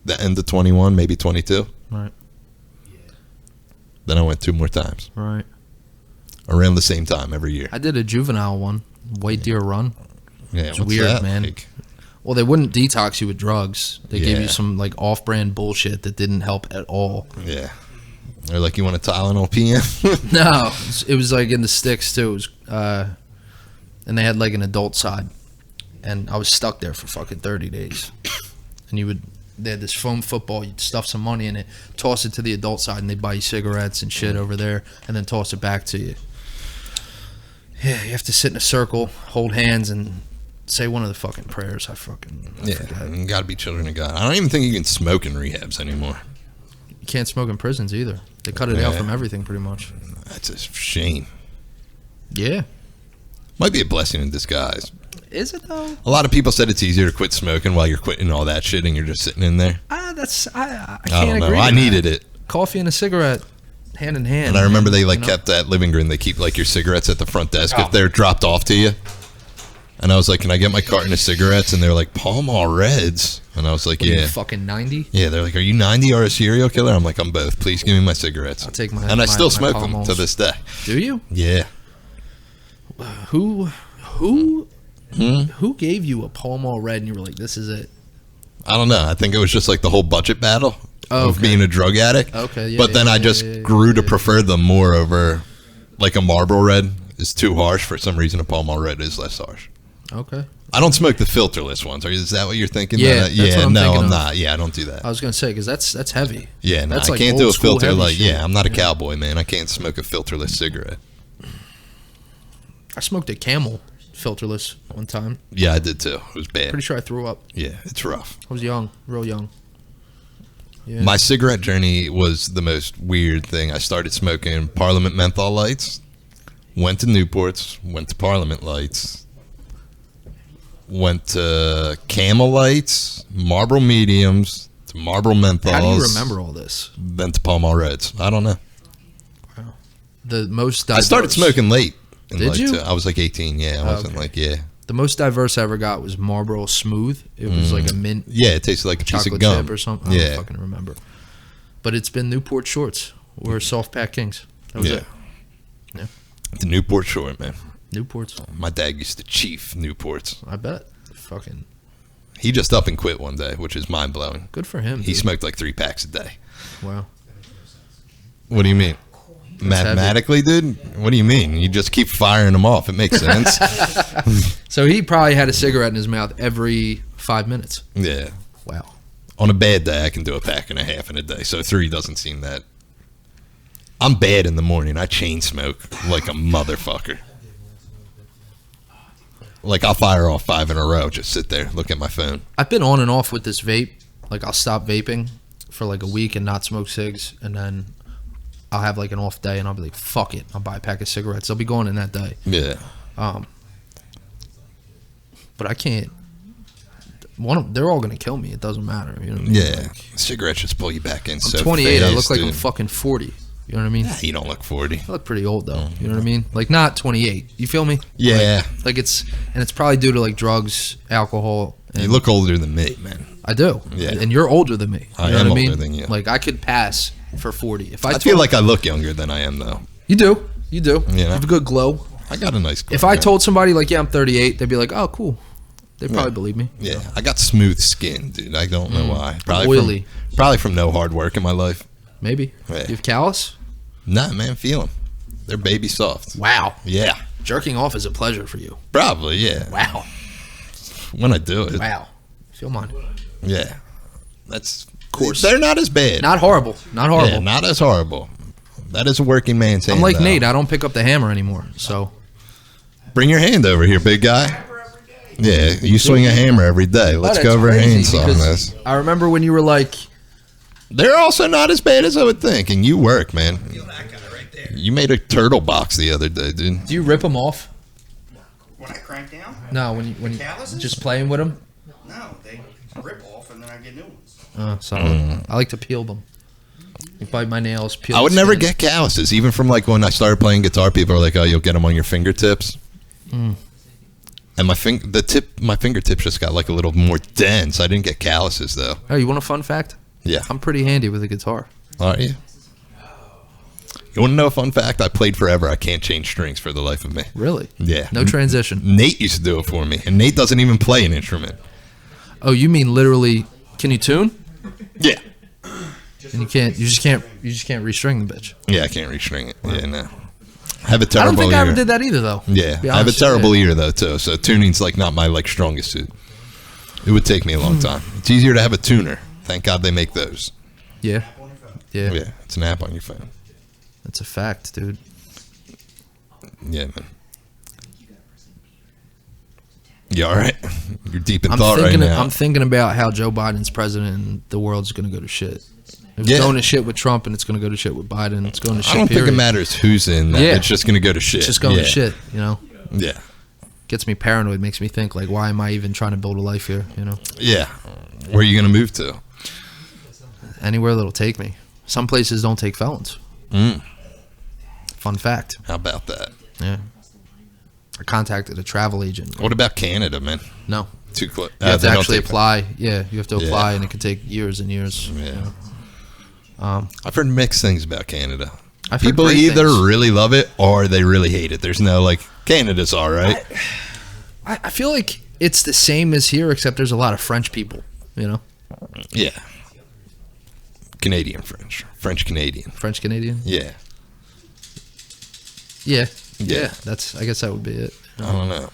the end of 21, maybe 22. Right. Then I went 2 more times. Right. Around the same time every year. I did a juvenile one, White Deer Run. Yeah, It's what's weird, that man. like? Well, they wouldn't detox you with drugs. They gave Yeah. you some like off-brand bullshit that didn't help at all. Yeah. They're like, you want a Tylenol PM? No, it was like in the sticks too. It was, and they had like an adult side, and I was stuck there for fucking 30 days. And they had this foam football. You'd stuff some money in it, toss it to the adult side, and they'd buy you cigarettes and shit over there, and then toss it back to you. Yeah, you have to sit in a circle, hold hands, and say one of the fucking prayers. I forget. Yeah, you gotta be children of God. I don't even think you can smoke in rehabs anymore. You can't smoke in prisons either. They cut it out from everything pretty much. That's a shame. Yeah. Might be a blessing in disguise. Is it though? A lot of people said it's easier to quit smoking while you're quitting all that shit and you're just sitting in there. I I can't don't know. agree. I with that. needed it. Coffee and a cigarette, hand in hand. And I remember they you like know? kept at Livingston, they keep like your cigarettes at the front desk Oh. if they're dropped off to you. And I was like, can I get my carton of cigarettes? And they're like, Pall Mall Reds. And I was like, What are you, yeah. fucking 90. Yeah, they're like, are you 90 or a serial killer? I'm like, I'm both. Please give me my cigarettes. I'll take my. And I my- still my smoke Pall them Malls. to this day. Do you? Yeah. Who gave you a Pall Mall Red and you were like, this is it? I don't know. I think it was just like the whole budget battle Oh, of okay. being a drug addict. Okay, yeah, But then yeah, I yeah, just yeah, grew to yeah. prefer them more over like a Marlboro Red is too harsh. For some reason, a Pall Mall Red is less harsh. Okay. I don't smoke the filterless ones. Is that what you're thinking? Yeah, That- that's what I'm no, thinking I'm of. not. Yeah, I don't do that. I was gonna say because that's heavy. Yeah, no, that's I like can't do old a school filter. heavy Like, shit. yeah, I'm not a cowboy, man. I can't smoke a filterless cigarette. I smoked a Camel filterless one time. Yeah, I did too. It was bad. Pretty sure I threw up. Yeah, it's rough. I was young, real young. Yeah. My cigarette journey was the most weird thing. I started smoking Parliament menthol lights, went to Newports, went to Parliament lights, went to Camel lights, Marlboro mediums, to Marlboro menthols. How do you remember all this? Then to Pall Mall Reds. I don't know. The most. I started diverse. smoking late. And Did like you? I was like 18. Yeah, I wasn't okay. like yeah. The most diverse I ever got was Marlboro Smooth. It was like a mint Yeah, it tasted like a piece of chocolate gum chip or something. I don't fucking remember. But it's been Newport Shorts or Soft Pack Kings. That was it. Yeah. The Newport Short, man. Newports. My dad used to chief Newports. I bet. Fucking He just up and quit one day, which is mind blowing. good for him. He dude. smoked like 3 packs a day. Wow. What do you mean? Mathematically, dude? What do you mean? You just keep firing them off. It makes sense. So he probably had a cigarette in his mouth every 5 minutes. Yeah. Wow. On a bad day, I can do a pack and a half in a day. So 3 doesn't seem that. I'm bad in the morning. I chain smoke like a motherfucker. Like I'll fire off 5 in a row. Just sit there, look at my phone. I've been on and off with this vape. Like I'll stop vaping for like a week and not smoke cigs, and then I'll have like an off day and I'll be like, fuck it, I'll buy a pack of cigarettes. They'll be going in that day. Yeah. But I can't. They're all gonna kill me. It doesn't matter. You know what I mean? Yeah. Like, Cigarettes just pull you back in I'm so 28. fast, I look like I'm dude. fucking 40. You know what I mean? You don't look 40. I look pretty old though. You know what I mean? Like not 28. You feel me? Yeah. Like it's probably due to like drugs, alcohol. And You look older than me, man. I do. Yeah. And you're older than me. I You know am what I mean? older than you. Like I could pass for 40 if I feel like I look younger than I am, though. you do. You do. You You know? have a good glow. I got a nice glow. If I man. told somebody like, yeah, I'm 38, they'd be like, oh, cool. They'd probably believe me. Yeah, I got smooth skin, dude. I don't know why. Oily. Probably from no hard work in my life. Maybe. Yeah. You have callus? Nah, man, feel them. They're baby soft. Wow. Yeah, Jerking off is a pleasure for you. probably, yeah. Wow. When I do it. Wow. Feel mine. Yeah. That's, of course. They're not as bad. Not horrible. Not horrible. Yeah, not as horrible. That is a working man's hand. I'm like though. Nate. I don't pick up the hammer anymore. So Bring your hand over here, big guy. Yeah, you swing a hammer every day. Let's But go it's over crazy hands on because this. I remember when you were like, They're also not as bad as I would think, and you work, man. Feel that guy right there. You made a turtle box the other day, dude. do you rip them off? When I crank down, No, when you Calluses? just playing with them. no, they rip off and then I get new ones. So I like to peel them. You bite my nails. Peel. I would the never skin. get calluses, even from like when I started playing guitar. People are like, "Oh, you'll get them on your fingertips," and my fingertips just got like a little more dense. I didn't get calluses though. Oh, you want a fun fact? Yeah, I'm pretty handy with a guitar. are you? You want to know a fun fact? I played forever. I can't change strings for the life of me. Really? Yeah, No transition. Nate used to do it for me, and Nate doesn't even play an instrument. Oh, you mean literally? Can you tune? Yeah, And you can't. You just can't restring the bitch. yeah, I can't restring it. Yeah, no. I have a I terrible don't think ear. I ever did that either, though. Yeah, Be I have a honest. terrible ear though too. So tuning's like not my like strongest suit. It would take me a long time. It's easier to have a tuner. Thank God they make those. Yeah. Yeah. Yeah, it's an app on your phone. That's a fact, dude. Yeah, man. You all right? You're deep in I'm thought right thinking. now. I'm thinking about how Joe Biden's president and the world's going to go to shit. It's Yeah. going to shit with Trump, and it's going to go to shit with Biden. It's going to shit. I don't think it period. matters who's in that. Yeah. It's just gonna go to shit. It's just going yeah. to shit. You know, Yeah, gets me paranoid. Makes me think like, why am I even trying to build a life here? You know, yeah. Where are you gonna move to? anywhere that'll take me. Some places don't take felons. Fun fact. How about that? Yeah. I contacted a travel agent. What about Canada, man? No. Too close. You have to actually apply. Yeah, you have to Yeah. apply, and it can take years and years. Yeah. I've heard mixed things about Canada. I've heard People great either things. really love it or they really hate it. There's no like Canada's all right. I feel like it's the same as here, except there's a lot of French people. You know, Yeah. Canadian French Canadian. French Canadian. Yeah. Yeah. Yeah. Yeah. That's. I guess that would be it. I don't know.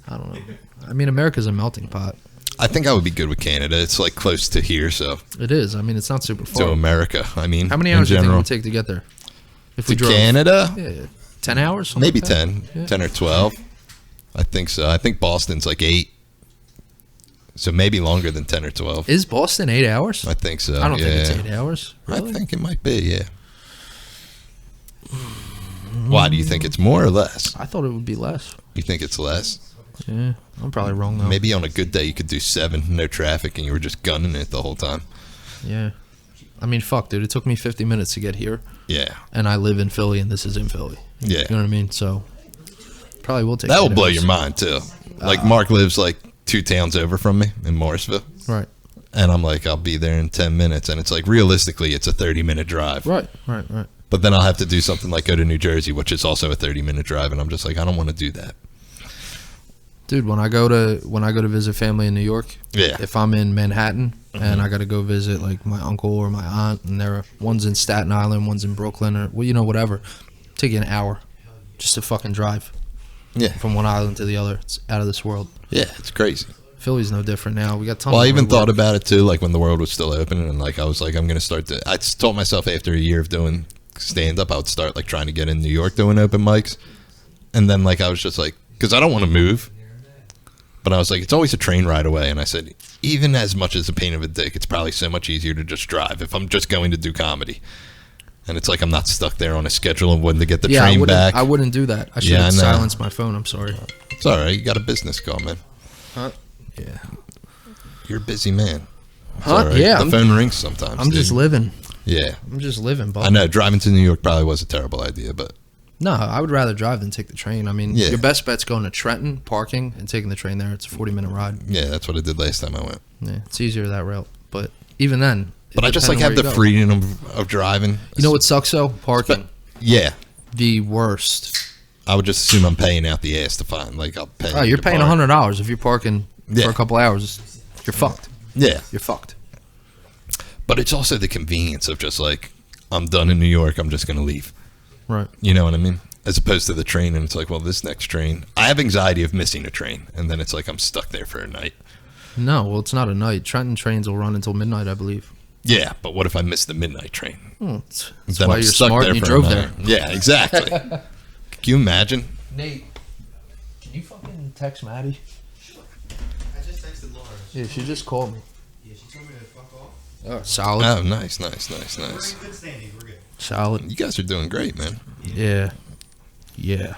I don't know. I mean, America's a melting pot. I think I would be good with Canada. It's like close to here, so It is. I mean, it's not super to far. America. I mean, How many in hours do you think it general. would take to get there? If we To drove. Canada? Yeah. 10 hours. Something Maybe like that? 10. Yeah. 10 or 12. I think so. I think Boston's like 8. So maybe longer than 10 or 12. Is Boston 8 hours? I think so. I don't yeah. think it's 8 hours. Really? I think it might be, yeah. Why? Do you think it's more or less? I thought it would be less. You think it's less? Yeah, I'm probably wrong though. Maybe on a good day you could do 7, no traffic, and you were just gunning it the whole time. Yeah. I mean, fuck, dude. It took me 50 minutes to get here, Yeah. and I live in Philly, and this is in Philly. Yeah. You know what I mean? So Probably will take. That will 8 blow hours. your mind too. Like Mark lives like 2 towns over from me in Morrisville, Right. and I'm like, I'll be there in 10 minutes, and it's like realistically, it's a 30-minute drive. Right. But then I'll have to do something like go to New Jersey, which is also a 30-minute drive, and I'm just like, I don't want to do that. Dude, when I go to visit family in New York, Yeah. if I'm in Manhattan and I got to go visit like my uncle or my aunt, and one's in Staten Island, one's in Brooklyn, or whatever, take you an hour just to fucking drive. Yeah. From one island to the other. It's out of this world. Yeah, it's crazy. Philly's no different now. We got tons. Well, I of even road thought work. about it too, like when the world was still open, and like I was like, I'm gonna start to. I told myself after a year of doing stand up, I would start like trying to get in New York doing open mics, and then like I was just like, because I don't want to move, but I was like, it's always a train ride away, and I said, even as much as a pain of a dick, it's probably so much easier to just drive if I'm just going to do comedy, and it's like I'm not stuck there on a schedule of when to get the train back. I wouldn't do that. I should Yeah, I have know. silenced my phone. I'm sorry. It's all right, you got a business going, man. Huh? Yeah. You're a busy man. It's Huh? all right. Yeah, the I'm- phone rings sometimes. I'm just dude. living. Yeah. I'm just living, bud. I know driving to New York probably was a terrible idea, but No, I would rather drive than take the train. I mean, Yeah. your best bet's going to Trenton, parking, and taking the train there. It's a 40-minute ride. yeah, that's what I did last time I went. Yeah, it's easier that route. But even then, But I just like depending have where the you go. freedom of driving. You know what sucks though? Parking. Yeah, The worst. I would just assume I'm paying out the ass to find. Like I'll pay. Oh, you're to paying park. $100 if you're parking Yeah. for a couple hours. You're fucked. Yeah, You're fucked. but it's also the convenience of just like I'm done in New York. I'm just gonna leave. Right. You know what I mean? As opposed to the train, and it's like, well, this next train. I have anxiety of missing a train, and then it's like I'm stuck there for a night. No, well, it's not a night. Trenton trains will run until midnight, I believe. Yeah, but what if I miss the midnight train? That's Then why I'm you're stuck smart there and you for a drove night. there. Yeah, exactly. Can you imagine? Nate, can you fucking text Maddie? I just texted Laura. Yeah, she just called me. Yeah, she told me to fuck off. Oh, solid. Oh, nice. We're in good standing. We're good. Solid. You guys are doing great, man. Yeah. Yeah.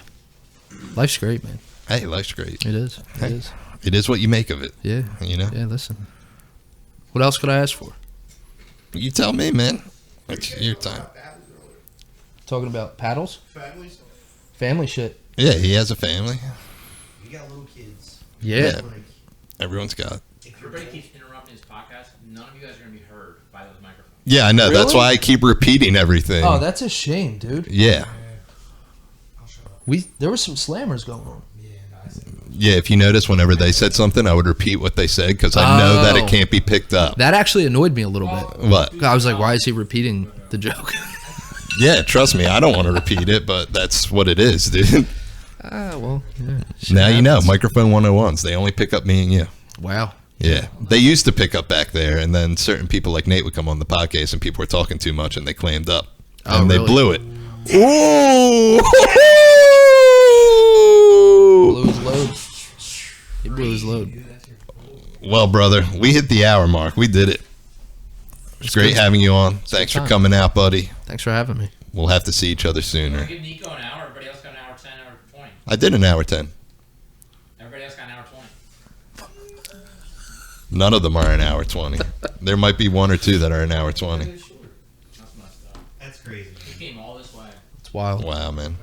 Life's great, man. Hey, life's great. It is. It Hey. is. It is what you make of it. Yeah. You know? Yeah, listen. What else could I ask for? You tell me, man. It's your time. Talking about paddles? Family stuff. Family shit. Yeah, he has a family. We got little kids. Yeah. Like, Everyone's got. If everybody keeps interrupting his podcast, none of you guys are going to be heard by those microphones. Yeah, I know. That's Really? why I keep repeating everything. Oh, that's a shame, dude. Yeah. I'll shut up. There was some slammers going on. Yeah, no, I said Yeah, if you notice, whenever they said something, I would repeat what they said because I know that Oh. it can't be picked up. That actually annoyed me a little bit. What? I was like, why is he repeating the joke? Yeah, trust me, I don't want to repeat it, but that's what it is, dude. Well, yeah. shit Now you know, happens. microphone 101s, they only pick up me and you. Wow. Yeah, they used to pick up back there, and then certain people like Nate would come on the podcast, and people were talking too much, and they clammed up, Oh, and they really? blew it. Ooh! Blew his load. He blew his load. Well, brother, we hit the hour mark. We did it. It's great good. having you on. Thanks for time. coming out, buddy. Thanks for having me. We'll have to see each other sooner. Give Nico an hour, everybody else got an hour 10, hour 20. I did an hour 10. Everybody else got an hour 20. None of them are an hour 20. There might be one or two that are an hour 20. That's messed up. that's crazy. He came all this way. It's wild. Wow, man.